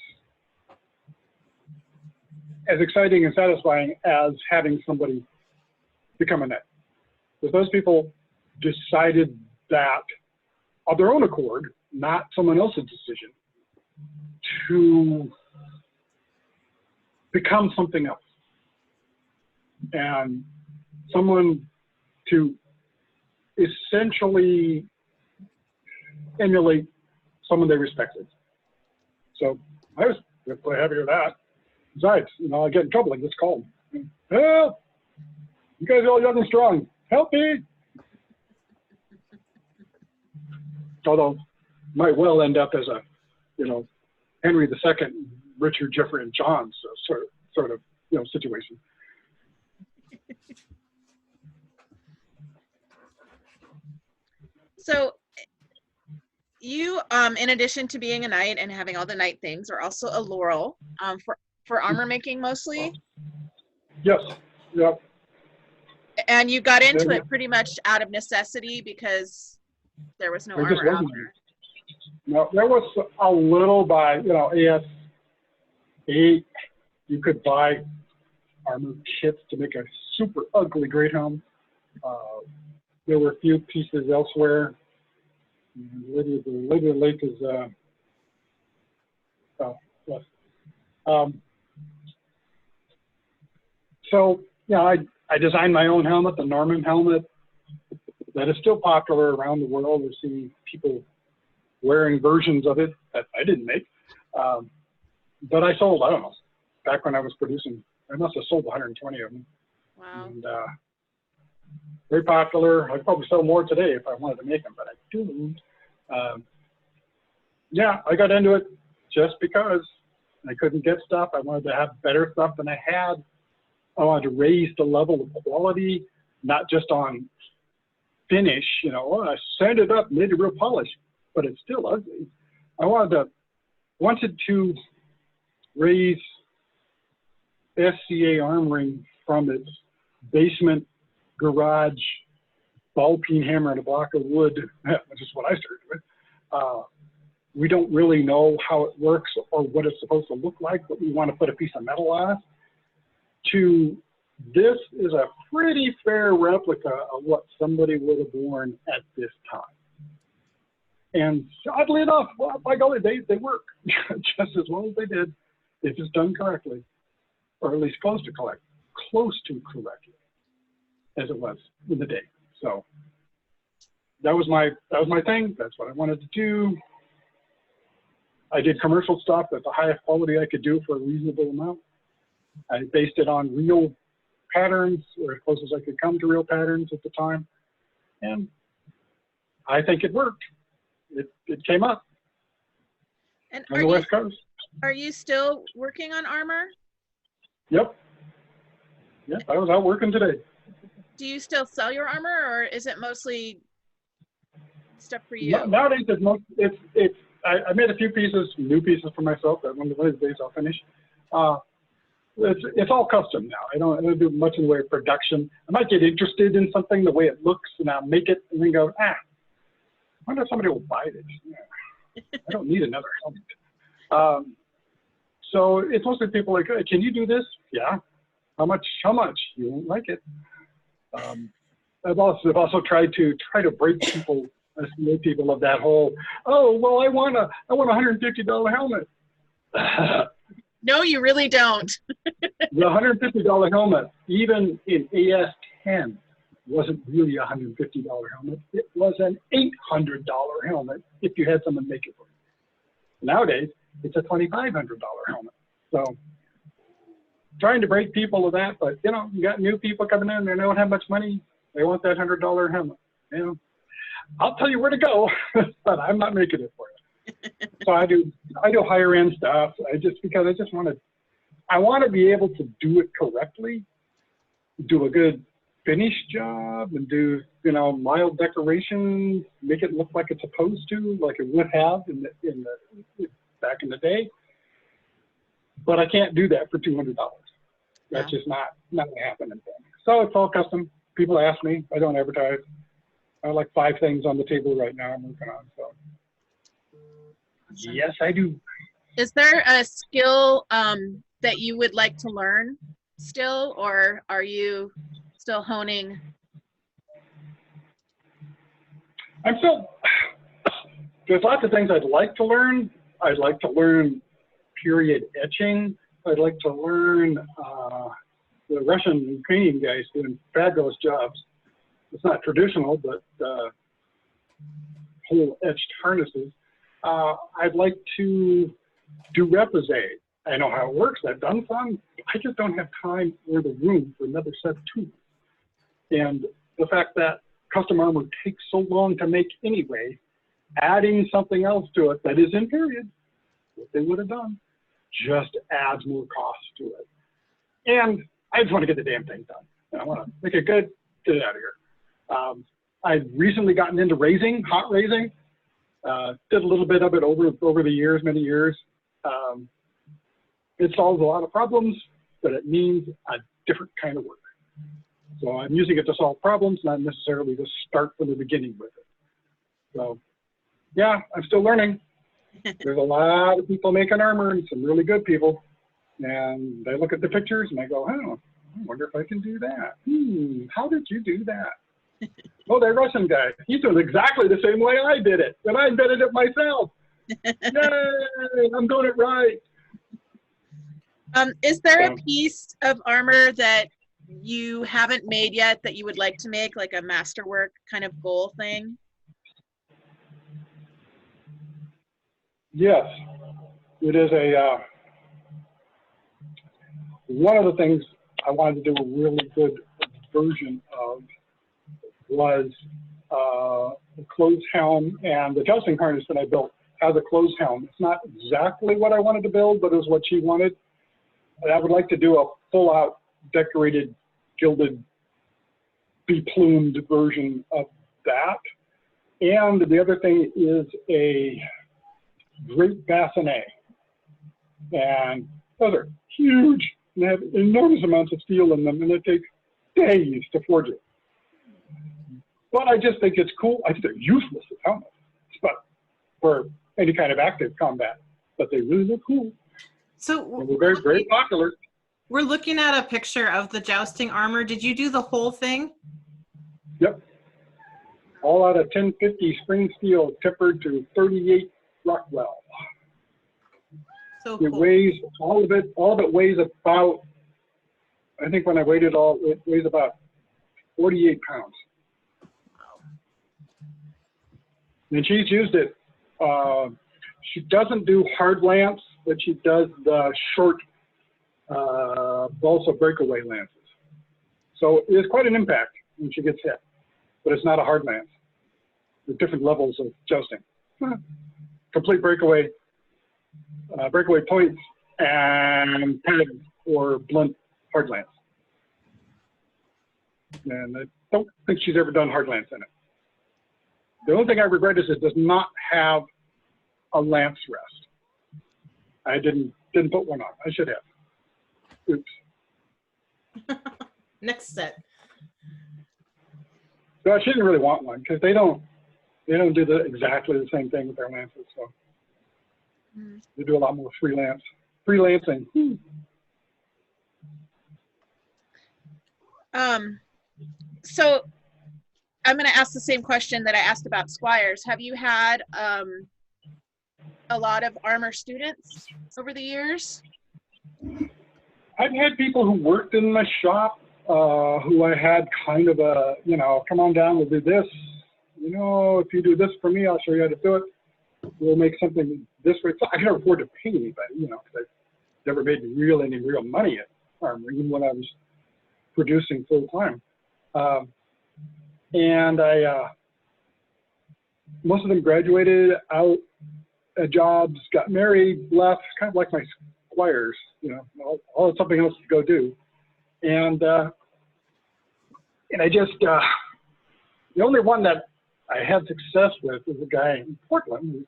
exciting and satisfying as having somebody become a knight. Because those people decided that of their own accord, not someone else's decision, to become something else. And someone to essentially emulate someone they respected. So I was quite happy with that. Besides, I get in trouble, I just call them. Help! You guys are all young and strong. Help me! Although, might well end up as a, Henry II, Richard, Geoffrey, and John sort of situation. So you, in addition to being a knight and having all the knight things, are also a laurel for armor making mostly? Yes. Yep. And you got into it pretty much out of necessity because there was no armor out there. No, there was a little by, AS8, you could buy armor kits to make a super ugly great helm. There were a few pieces elsewhere. Lydia Lake is, yes. So, I designed my own helmet, the Norman helmet, that is still popular around the world. We're seeing people wearing versions of it that I didn't make. But I sold, I don't know, back when I was producing, I must have sold 120 of them. Wow. And very popular. I'd probably sell more today if I wanted to make them, but I didn't. I got into it just because I couldn't get stuff. I wanted to have better stuff than I had. I wanted to raise the level of quality, not just on finish, I sanded it up, made it real polished, but it's still ugly. I wanted to raise SCA armoring from its basement garage ball peen hammer and a block of wood, which is what I started with. We don't really know how it works or what it's supposed to look like, but we want to put a piece of metal on it. To this is a pretty fair replica of what somebody would have worn at this time. And oddly enough, well, by golly, they work just as well as they did if it's done correctly, or at least close to correctly, as it was in the day. So that was my thing. That's what I wanted to do. I did commercial stuff at the highest quality I could do for a reasonable amount. I based it on real patterns, or as close as I could come to real patterns at the time. And I think it worked. It came up and on the West Coast. Are you still working on armor? Yep. Yep, I was out working today. Do you still sell your armor, or is it mostly stuff for you? Nowadays, I made a few pieces, new pieces for myself that one of these days I'll finish. It's all custom now. I don't do much in the way of production. I might get interested in something, the way it looks, and I'll make it and then go, I wonder if somebody will buy this. I don't need another helmet. So it's mostly people like, hey, can you do this? Yeah. How much? You won't like it. I've also tried to break people, people of that whole, oh, well, I want a $150 helmet. No, you really don't. The $150 helmet, even in AS10, wasn't really a $150 helmet. It was an $800 helmet if you had someone make it for you. Nowadays, it's a $2,500 helmet. So trying to break people of that, but you got new people coming in, they don't have much money. They want that $100 helmet. I'll tell you where to go, but I'm not making it for you. So I do higher end stuff. I want to be able to do it correctly, do a good finish job, and do mild decorations, make it look like it's supposed to, like it would have back in the day. But I can't do that for $200. That's just not happening. So it's all custom. People ask me. I don't advertise. I have like 5 things on the table right now I'm working on. So Yes, I do. Is there a skill that you would like to learn still, or are you still honing? There's lots of things I'd like to learn. I'd like to learn period etching. I'd like to learn the Russian and Ukrainian guys doing fabulous jobs. It's not traditional, but whole etched harnesses. I'd like to do reprise. I know how it works. I've done some. I just don't have time or the room for another set of tools. And the fact that custom armor takes so long to make anyway, adding something else to it that is in period, what they would have done, just adds more cost to it. And I just want to get the damn thing done. I want to make it good, get it out of here. I've recently gotten into raising, hot raising. Did a little bit of it over the years, many years. It solves a lot of problems, but it means a different kind of work. So I'm using it to solve problems, not necessarily to start from the beginning with it. So yeah, I'm still learning. There's a lot of people making armor and some really good people. And I look at the pictures and I go, oh, I wonder if I can do that. How did you do that? Oh, that Russian guy, he's doing exactly the same way I did it, and I invented it myself. Yay, I'm doing it right. Is there a piece of armor that you haven't made yet that you would like to make, like a masterwork kind of goal thing? Yes, it is a, one of the things I wanted to do a really good version of was the closed helm, and the jousting harness that I built has a closed helm. It's not exactly what I wanted to build, but it was what she wanted. And I would like to do a full-out decorated, gilded, be-plumed version of that. And the other thing is a great bassinet. And those are huge, and they have enormous amounts of steel in them, and it takes days to forge it. But I just think it's cool. I think they're useless as helmets, but for any kind of active combat. But they really look cool. So and they're very, very popular. We're looking at a picture of the jousting armor. Did you do the whole thing? Yep. All out of 1050 spring steel, tempered to 38 Rockwell. So cool. It weighs, all of it weighs about, I think when I weighed it all, it weighs about 48 pounds. And she's used it. She doesn't do hard lance, but she does the short balsa breakaway lances. So it is quite an impact when she gets hit, but it's not a hard lance. There's different levels of jousting. Complete breakaway, breakaway points, and peg or blunt hard lance. And I don't think she's ever done hard lance in it. The only thing I regret is it does not have a lance rest. I didn't put one on. I should have. Oops. Next set. So she didn't really want one because they don't do exactly the same thing with their lances. So they do a lot more freelancing. So I'm going to ask the same question that I asked about Squires. Have you had a lot of armor students over the years? I've had people who worked in my shop who I had kind of a, you know, come on down, we'll do this. You know, if you do this for me, I'll show you how to do it. We'll make something this way. So I can afford to pay anybody, you know, because I never made any real money at armor, even when I was producing full time. And most of them graduated out at jobs, got married, left, kind of like my Squires, you know, all had something else to go do. And I just, the only one that I had success with was a guy in Portland who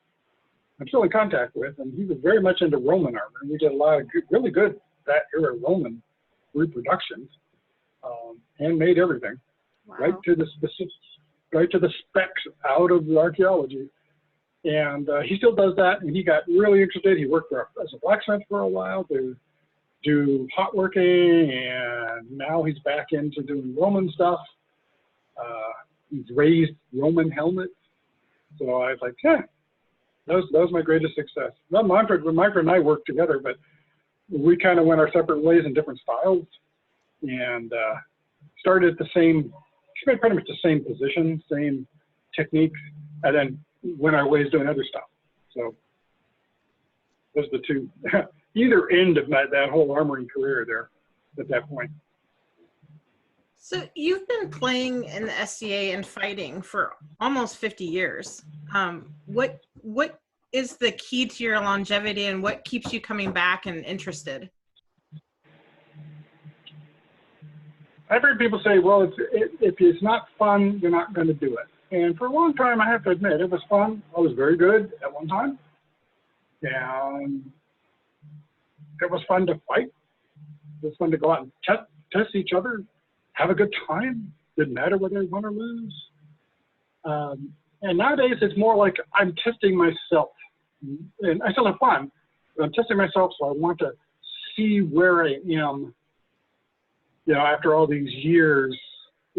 I'm still in contact with, and he was very much into Roman armor. And we did a lot of good, really good that era Roman reproductions, handmade everything. Wow. Right to the specifics, right to the specs out of the archaeology. And he still does that, and he got really interested. He worked as a blacksmith for a while to do hot working, and now he's back into doing Roman stuff. He's raised Roman helmets. So I was like, yeah, that was my greatest success. Well, Manfred and I worked together, but we kind of went our separate ways in different styles, and started at pretty much the same position, same techniques, and then went our ways doing other stuff. So those are the two, either end of that whole armoring career there at that point. So you've been playing in the SCA and fighting for almost 50 years. What is the key to your longevity, and what keeps you coming back and interested? I've heard people say, well, if it's not fun, you're not going to do it. And for a long time, I have to admit, it was fun. I was very good at one time. And it was fun to fight. It was fun to go out and test each other, have a good time. Didn't matter whether I won or lose. And nowadays, it's more like I'm testing myself. And I still have fun, but I'm testing myself, so I want to see where I am, after all these years.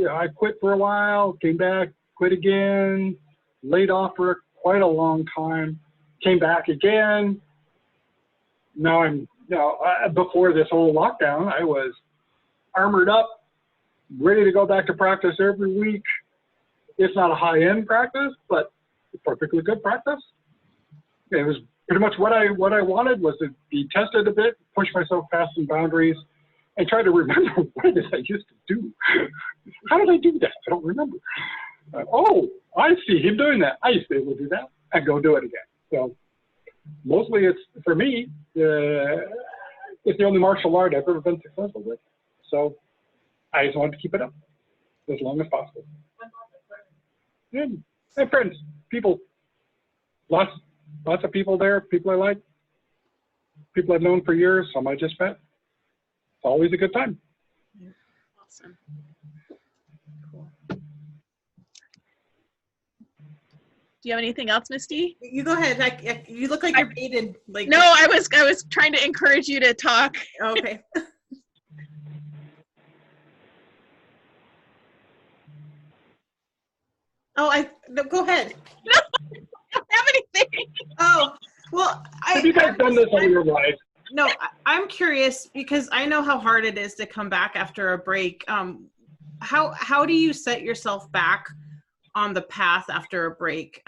I quit for a while, came back, quit again, laid off for quite a long time, came back again. Now I'm, before this whole lockdown, I was armored up, ready to go back to practice every week. It's not a high-end practice, but perfectly good practice. It was pretty much what I wanted, was to be tested a bit, push myself past some boundaries, and try to remember what it is I used to do. How did I do that? I don't remember. Oh, I see him doing that. I used to be able to do that. And go do it again. So mostly it's, for me, it's the only martial art I've ever been successful with. So I just wanted to keep it up as long as possible. And friends, people, lots of people there, people I like, people I've known for years, some I just met. It's always a good time. Awesome. Cool. Do you have anything else, Misty? You go ahead. You look like you're baited. Like, no, I was trying to encourage you to talk. Okay. No, go ahead. No, I don't have anything. Oh, well, have you guys done this all your life? No, I'm curious because I know how hard it is to come back after a break. How do you set yourself back on the path after a break,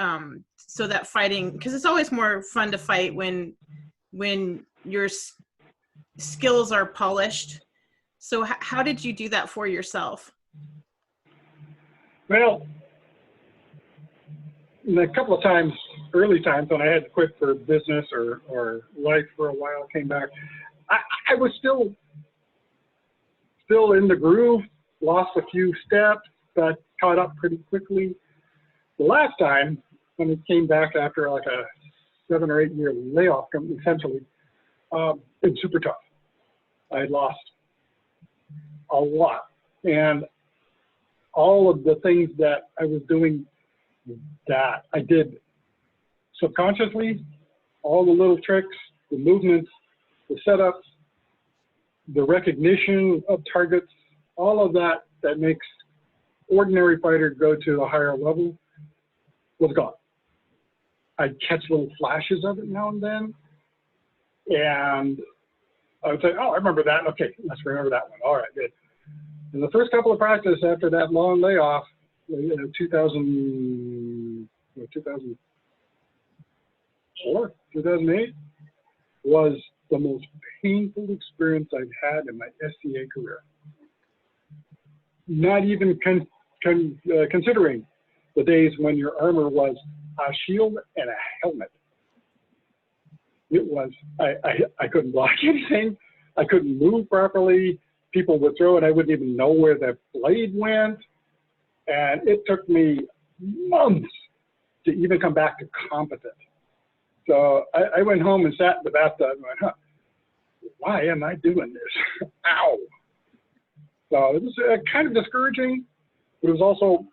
so that fighting, because it's always more fun to fight when your skills are polished. So how did you do that for yourself? Well, a couple of times, early times when I had to quit for business or life for a while, came back, I was still in the groove, lost a few steps, but caught up pretty quickly. The last time, when it came back after like a 7 or 8 year layoff, essentially, it's super tough. I had lost a lot. And all of the things that I was doing that I did subconsciously, all the little tricks, the movements, the setups, the recognition of targets, all of that makes ordinary fighter go to a higher level was gone. I'd catch little flashes of it now and then, and I would say, oh, I remember that. Okay, let's remember that one. All right, good. And the first couple of practice after that long layoff, 2004, 2008, was the most painful experience I've had in my SCA career. Not even considering the days when your armor was a shield and a helmet. It was, I couldn't block anything. I couldn't move properly. People would throw it. I wouldn't even know where the blade went. And it took me months to even come back to competent. So I went home and sat in the bathtub and went, why am I doing this? Ow. So it was kind of discouraging, but it was also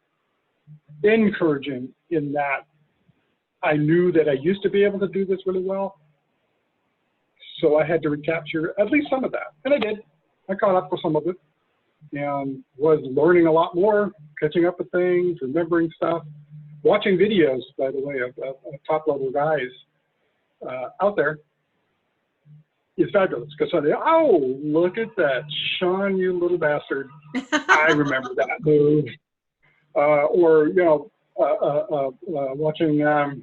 encouraging in that I knew that I used to be able to do this really well. So I had to recapture at least some of that. And I did. I caught up with some of it and was learning a lot more, catching up with things, remembering stuff, watching videos, by the way, of top level guys out there is fabulous. Because oh, look at that, Sean, you little bastard. I remember that move. Or, you know, watching, what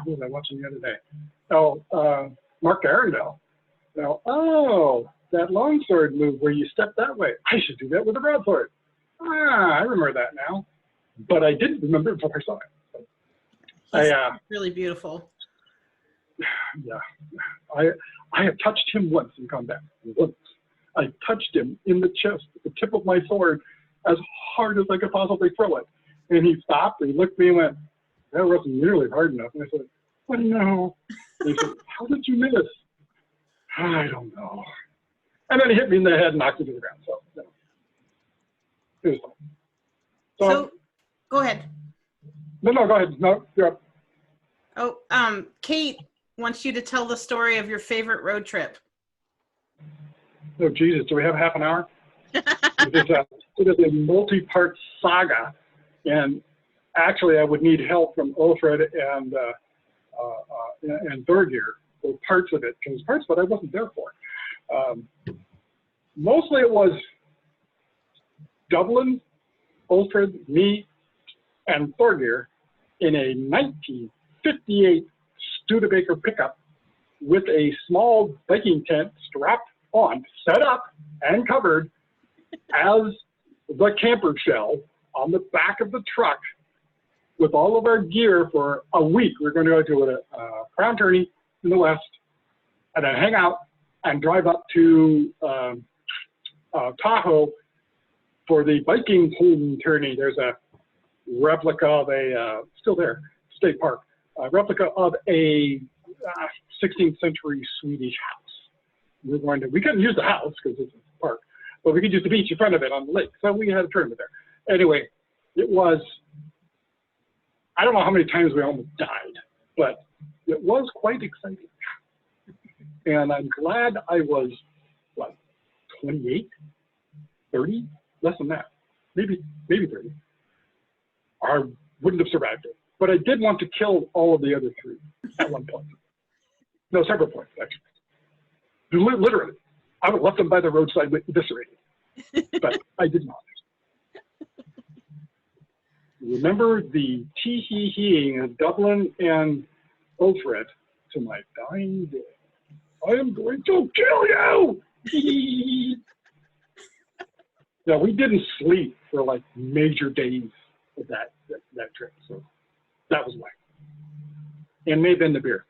was I watching the other day? Oh, Mark Arundel. You know, oh, that longsword move where you step that way. I should do that with a broadsword. Ah, I remember that now. But I didn't remember it before I saw it. So really beautiful. Yeah. I have touched him once in combat. Once. I touched him in the chest with the tip of my sword as hard as I could possibly throw it. And he stopped, and he looked at me and went, that wasn't nearly hard enough. And I said, oh no. And he said, how did you miss? I don't know. And then he hit me in the head and knocked me to the ground. So, you know, it was fun. So go ahead. No, go ahead. No, you're up. Oh, Kate wants you to tell the story of your favorite road trip. Oh, Jesus. Do we have half an hour? It is a multi-part saga. And actually, I would need help from Ulfred and Thorgeir for parts of it, because parts of it I wasn't there for. Mostly it was Dublin, Ulfred, me, and Thorgeir in a 1958 Studebaker pickup with a small biking tent strapped on, set up and covered as the camper shell on the back of the truck with all of our gear for a week. We're going to go to a crown tourney in the west and then hang out and drive up to Tahoe for the biking home tourney. There's a replica of a, still there, state park, a replica of a 16th century Swedish house. We couldn't use the house because it's a park, but we could use the beach in front of it on the lake. So we had a tournament there. Anyway, it was, I don't know how many times we almost died, but it was quite exciting. And I'm glad I was, what, 28, 30, less than that, maybe 30. I wouldn't have survived it. But I did want to kill all of the other three at one point. No, several points, actually. Literally, I would have left them by the roadside eviscerated, but I did not. Remember the tee-hee-heeing of Dublin and Ulfred to my dying day. I am going to kill you! No, we didn't sleep for like major days of that trip, so that was why. And may have been the beer.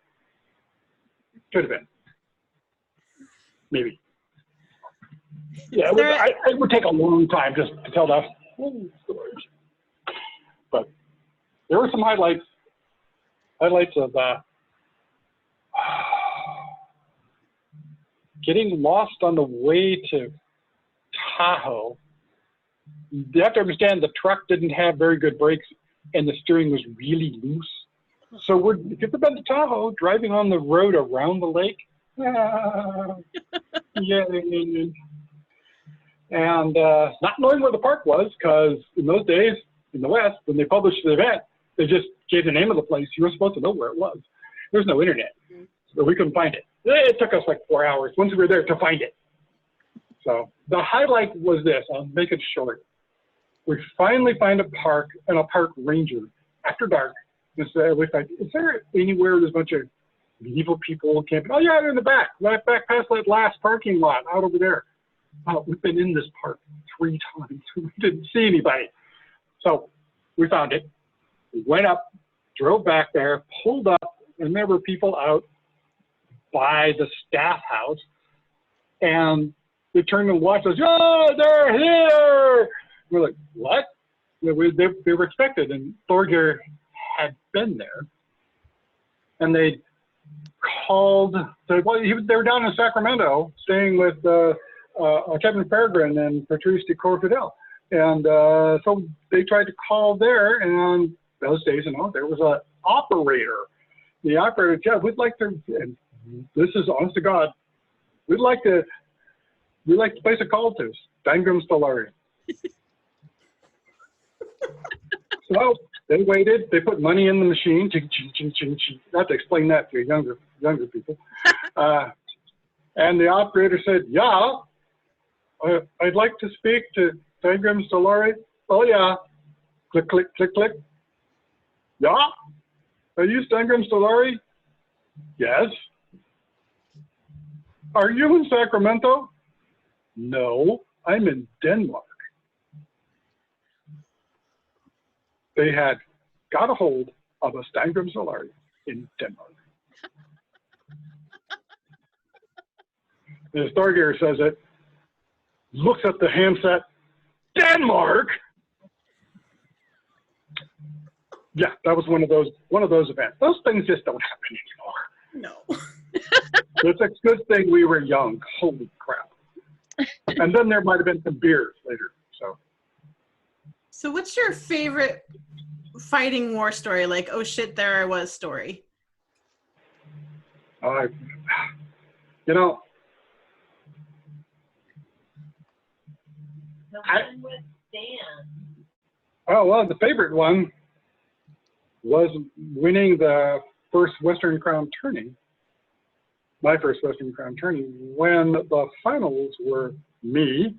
Could have been. Maybe. Yeah, it would take a long time just to tell that whole story. But there were some highlights of getting lost on the way to Tahoe. You have to understand the truck didn't have very good brakes and the steering was really loose. So we're, if you've been to Tahoe, driving on the road around the lake, yay. And not knowing where the park was, because in those days, in the West, when they published the event, they just gave the name of the place. You were supposed to know where it was. There's no internet, so we couldn't find it. It took us like 4 hours once we were there to find it. So the highlight was this. I'll make it short. We finally find a park and a park ranger after dark. We find, is there anywhere there's a bunch of medieval people camping? Oh yeah, they're in the back, right back past that last parking lot out over there. We've been in this park 3 times. We didn't see anybody. So we found it. We went up, drove back there, pulled up, and there were people out by the staff house. And they turned and watched us. Oh, they're here! We're like, what? They were expected, and Thorgeir had been there. And they called, well, they were down in Sacramento, staying with Kevin Peregrine and Patrice de Corfidel. And so they tried to call there, and those days, you know, there was operator. The operator, yeah, we'd like to, and this is honest to God, we'd like to place a call to Steingrim Stolari. So they waited, they put money in the machine, ching, ching, ching, ching, ching. Not to explain that to younger people. And the operator said, yeah, I'd like to speak to Steingrim Stolari. Oh yeah, click, click, click, click. Yeah, are you Steingrim Stolari? Yes. Are you in Sacramento? No, I'm in Denmark. They had got a hold of a Steingrim Stolari in Denmark. The Stargazer says it, looks at the handset, Denmark. Yeah, that was one of those events. Those things just don't happen anymore. No. It's a good thing we were young. Holy crap. And then there might have been some beers later. So what's your favorite fighting war story? Like, oh shit, there I was story. You know, The one with Dan. oh, well, the favorite one was winning the first Western Crown tourney, my first Western Crown tourney, when the finals were me,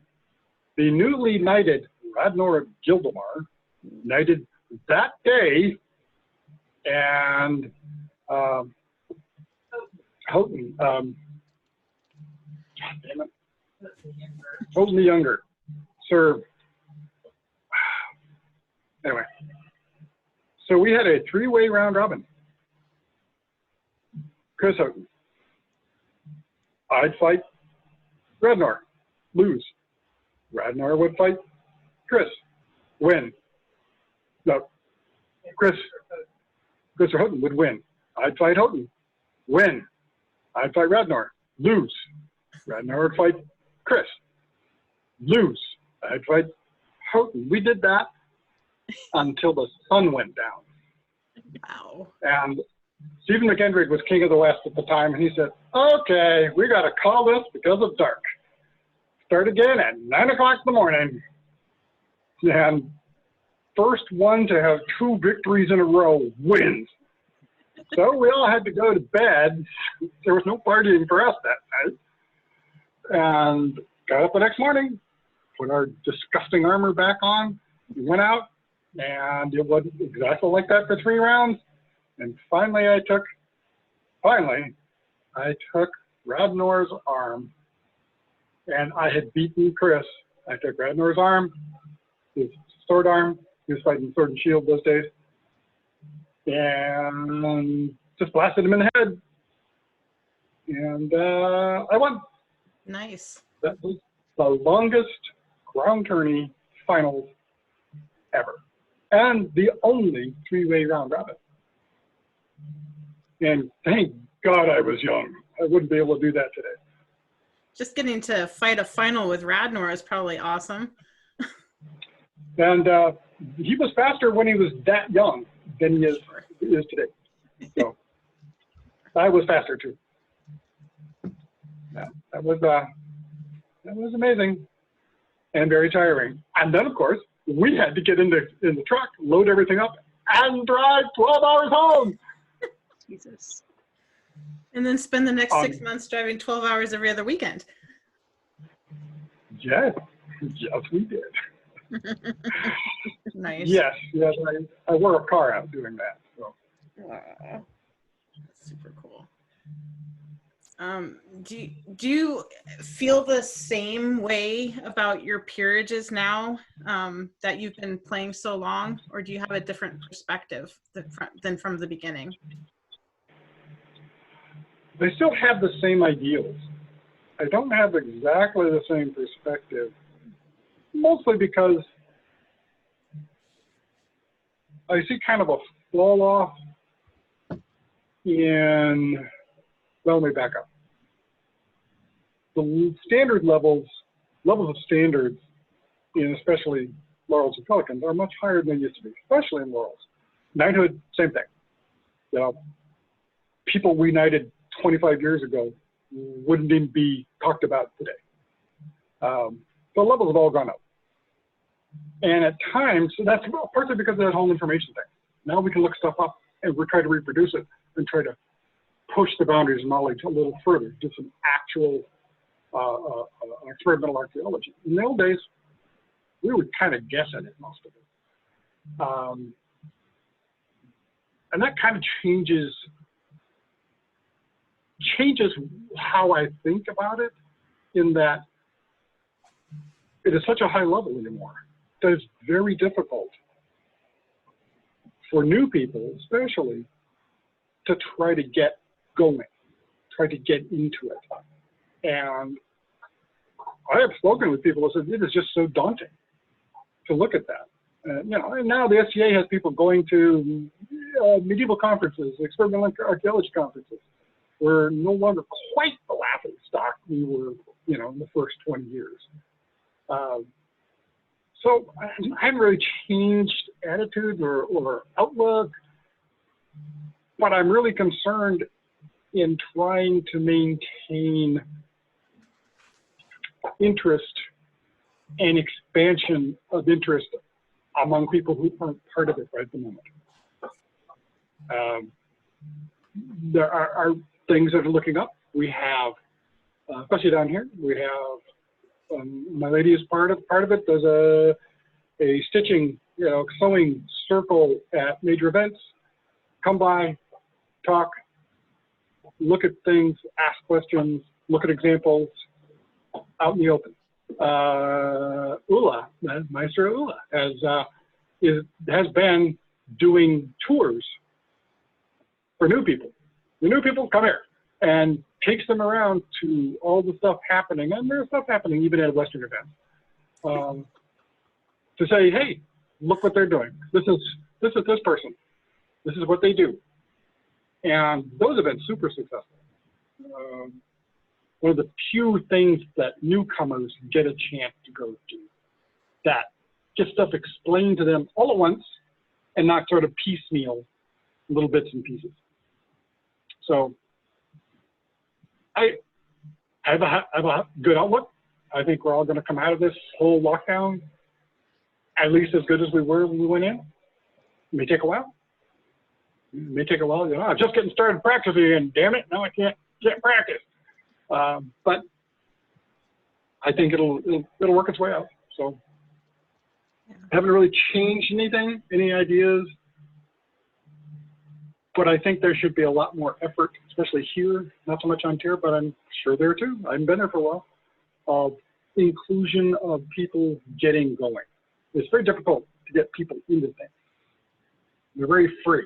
the newly knighted Radnor Gildemar, knighted that day, and Houghton, God damn it, Houghton the Younger, served. Anyway, so we had a three-way round robin. Chris Houghton. I'd fight Radnor, lose. Radnor would fight Chris, win. No, Chris or Houghton would win. I'd fight Houghton, win. I'd fight Radnor, lose. Radnor would fight Chris, lose. I'd fight Houghton. We did that until the sun went down. Wow. And Stephen McKendrick was king of the West at the time, and he said, okay, we got to call this because of dark. Start again at 9 o'clock in the morning. And first one to have 2 victories in a row wins. So we all had to go to bed. There was no partying for us that night. And got up the next morning, put our disgusting armor back on, we went out, and it wasn't exactly like that for 3 rounds. And finally I took Radnor's arm, and I had beaten Chris. I took Radnor's arm, his sword arm, he was fighting sword and shield those days, and just blasted him in the head. And I won. Nice. That was the longest Crown Tourney finals ever, and the only 3-way round robin. And thank God I was young. I wouldn't be able to do that today. Just getting to fight a final with Radnor is probably awesome. And he was faster when he was that young than he is today. So I was faster too. Yeah, that was amazing and very tiring. And then, of course, we had to get in the truck, load everything up, and drive 12 hours home. Jesus. And then spend the next 6 months driving 12 hours every other weekend. Yes, we did. Nice. Yes, I wore a car out doing that. So. Wow. Super cool. Do you feel the same way about your peerages now that you've been playing so long, or do you have a different perspective than from the beginning? They still have the same ideals. I don't have exactly the same perspective, mostly because I see kind of a fall off in, well, let me back up. The standard levels of standards in especially Laurels and Pelicans are much higher than they used to be, especially in Laurels. Knighthood, same thing. You know, people we knighted 25 years ago wouldn't even be talked about today. The levels have all gone up. And at times, so that's partly because of that whole information thing. Now we can look stuff up and we're trying to reproduce it and try to push the boundaries of knowledge a little further, do some actual experimental archaeology. In the old days, we would kind of guess at it, most of it. And that kind of changes how I think about it, in that it is such a high level anymore that it's very difficult for new people, especially, to try to get going, try to get into it. And I have spoken with people who said it is just so daunting to look at that. You know, and now the SCA has people going to medieval conferences, experimental archaeology conferences. We're no longer quite the laughing stock we were, you know, in the first 20 years. So I haven't really changed attitude or outlook, but I'm really concerned in trying to maintain interest and expansion of interest among people who aren't part of it right at the moment. There are things that are looking up. We have, especially down here, we have, my lady is part of it, does a stitching, you know, sewing circle at major events. Come by, talk, look at things, ask questions, look at examples out in the open. Ulla, Meister Ulla, has been doing tours for new people. The new people come here and takes them around to all the stuff happening, and there's stuff happening even at Western events, to say, hey, look what they're doing. This is this person. This is what they do. And those have been super successful. One of the few things that newcomers get a chance to go to, that get stuff explained to them all at once and not sort of piecemeal little bits and pieces. So I have a good outlook. I think we're all going to come out of this whole lockdown at least as good as we were when we went in. It may take a while. It may take a while. You know, I'm just getting started practicing, and damn it, now I can't practice. But I think it'll work its way out. So haven't really changed anything, any ideas. But I think there should be a lot more effort, especially here, not so much Ontario, but I'm sure there too. I haven't been there for a while, of inclusion of people getting going. It's very difficult to get people into things. They're very afraid,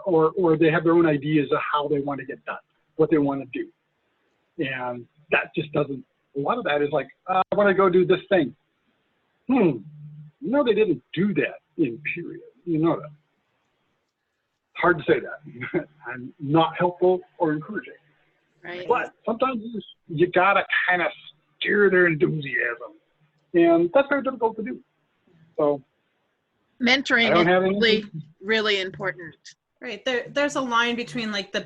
or they have their own ideas of how they want to get done, what they want to do. And that just doesn't, a lot of that is like, I want to go do this thing. No, they didn't do that in period. You know that. Hard to say that. I'm not helpful or encouraging. Right. But sometimes you gotta kind of steer their enthusiasm. And that's very difficult to do. So Mentoring is really, really important. Right. There's a line between like the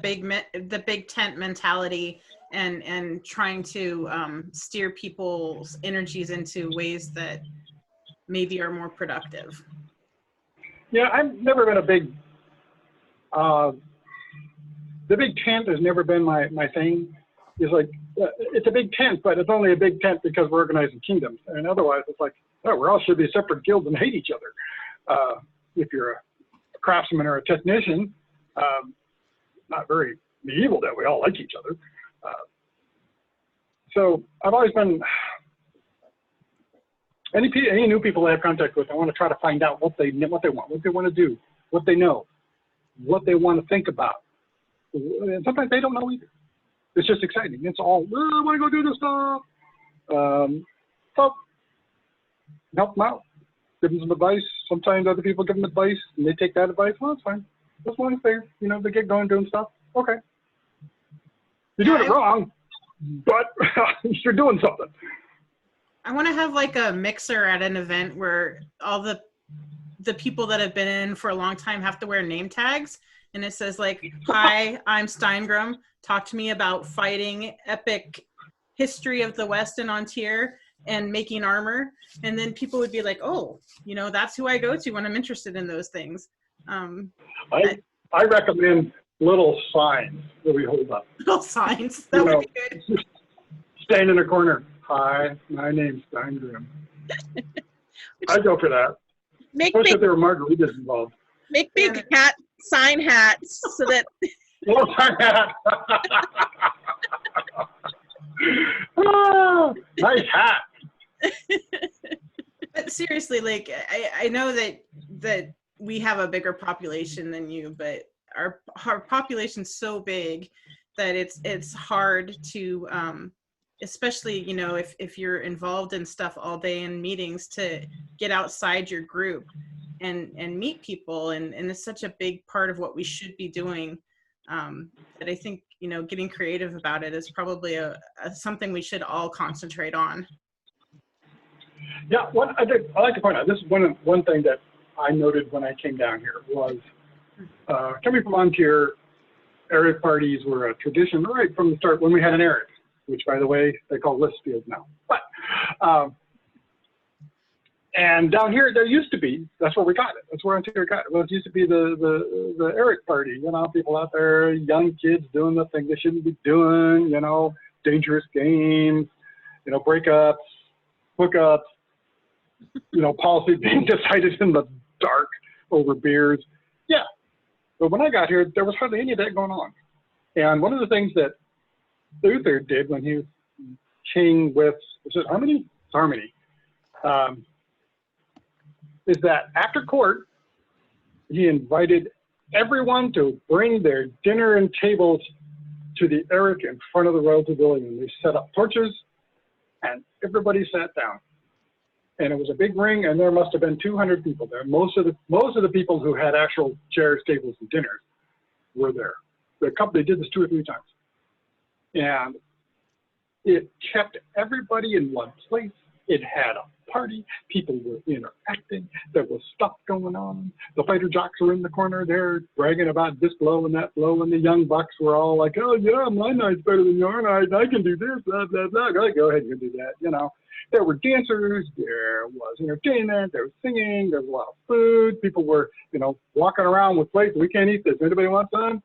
big tent mentality and trying to steer people's energies into ways that maybe are more productive. Yeah, I've never been a big, the big tent has never been my thing. It's like, it's a big tent, but it's only a big tent because we're organizing kingdoms. And otherwise it's like, oh, we all should be separate guilds and hate each other. If you're a craftsman or a technician, not very medieval that we all like each other. So I've always been, any new people I have contact with, I want to try to find out what they want, what they want to do, what they know, what they want to think about. And sometimes they don't know either. It's just exciting. It's all, oh, I want to go do this stuff. So help them out, give them some advice. Sometimes other people give them advice and they take that advice. Well, that's fine. As long as they get going doing stuff. Okay. You're doing it wrong, but you're doing something. I want to have like a mixer at an event where all the people that have been in for a long time have to wear name tags, and it says like, "Hi, I'm Steingrim. Talk to me about fighting epic history of the West and Ontario and making armor." And then people would be like, "Oh, you know, that's who I go to when I'm interested in those things." I recommend little signs that we hold up. Little signs. That would be good. Stand in a corner. "Hi, my name's Steingrim." I'd go for that. Especially if there were margaritas involved. Make big hat sign hats so that Little sign hat. Ah, nice hat. But seriously, like I know that we have a bigger population than you, but our population's so big that it's hard to especially, you know, if you're involved in stuff all day in meetings, to get outside your group and meet people, and it's such a big part of what we should be doing, that I think, you know, getting creative about it is probably a something we should all concentrate on. Yeah, I like to point out, this is one thing that I noted when I came down here was, coming from Ontario, Eric parties were a tradition right from the start when we had an Eric, which, by the way, they call Listfield now. But and down here, there used to be, that's where we got it. That's where Ontario got it. Well, it used to be the Eric party, you know, people out there, young kids doing the thing they shouldn't be doing, you know, dangerous games, you know, breakups, hookups, you know, policy being decided in the dark over beers. Yeah. But when I got here, there was hardly any of that going on. And one of the things that Luther did when he was king with, was it Harmony? Harmony. Is that after court, he invited everyone to bring their dinner and tables to the Eric in front of the road pavilion. They set up torches and everybody sat down. And it was a big ring, and there must have been 200 people there. Most of the people who had actual chairs, tables, and dinners were there. The company did this 2 or 3 times. And it kept everybody in one place. It had a party. People were interacting. There was stuff going on. The fighter jocks were in the corner there bragging about this blow and that blow, and the young bucks were all like, "Oh yeah, my night's better than your night. I can do this, blah, blah, blah. Go ahead and do that," you know. There were dancers, there was entertainment, there was singing, there was a lot of food. People were, you know, walking around with plates. "We can't eat this. Anybody want some?"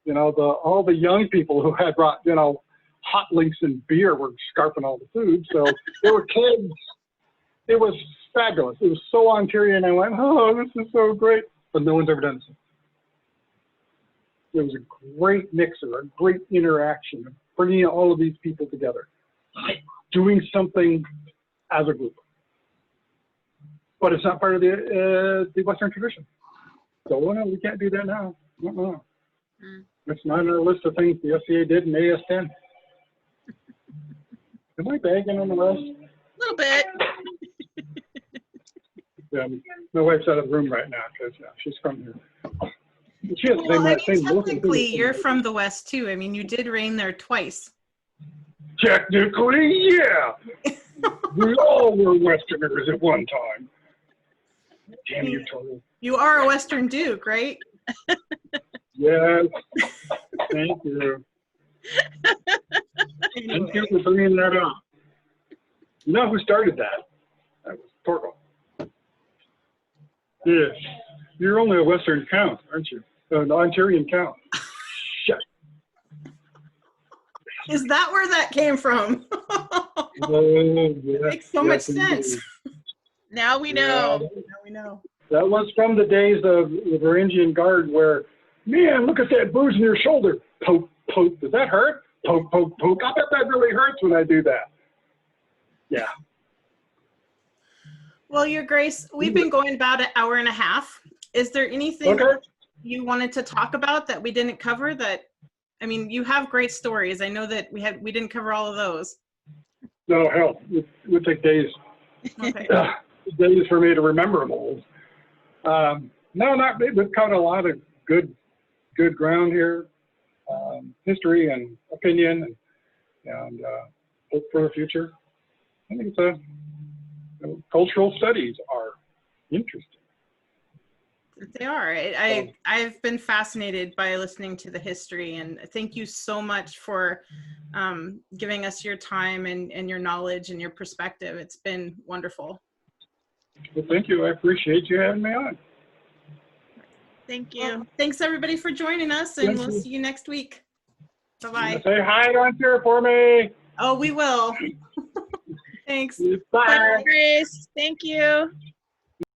You know, all the young people who had brought, you know, hot links and beer were scarfing all the food. So there were kids. It was fabulous. It was so Ontario, and I went, "Oh, this is so great." But no one's ever done this. It was a great mixer, a great interaction, of bringing all of these people together, doing something as a group. But it's not part of the Western tradition. So no, we can't do that now. It's not on our list of things the SCA did in AS10. Am I bagging on the list? a little bit. Yeah, my wife's out of the room right now because she's from here. She has Well, I mean, technically, you're from the West too. I mean, you did reign there twice. Technically, yeah. We all were Westerners at one time. Damn you, Total. You are a Western Duke, right? Yes. Thank you. Thank you for bringing that up. You know who started that? That was Torgal. Yes. You're only a Western count, aren't you? An Ontarian count. Shit. Is that where that came from? Yeah. Makes so much sense. Now we know. Now we know. That was from the days of the Varangian Guard where, "Man, look at that bruise in your shoulder. Poke, poke. Does that hurt? Poke, poke, poke. I bet that really hurts when I do that." Yeah. Well, Your Grace, we've been going about an hour and a half. Is there anything that you wanted to talk about that we didn't cover? That, I mean, you have great stories. I know that we didn't cover all of those. No, hell, it would take days. Okay. Days for me to remember them all. No, not big. We've covered a lot of good ground here. History and opinion and hope for the future. I think it's cultural studies are interesting. They are. I've been fascinated by listening to the history, and thank you so much for giving us your time and your knowledge and your perspective. It's been wonderful. Well, thank you. I appreciate you having me on. Thank you. Well, thanks everybody for joining us, and we'll see you next week. Bye-bye. Say hi on here for me. Oh, we will. Thanks. Bye. Bye, Grace. Thank you.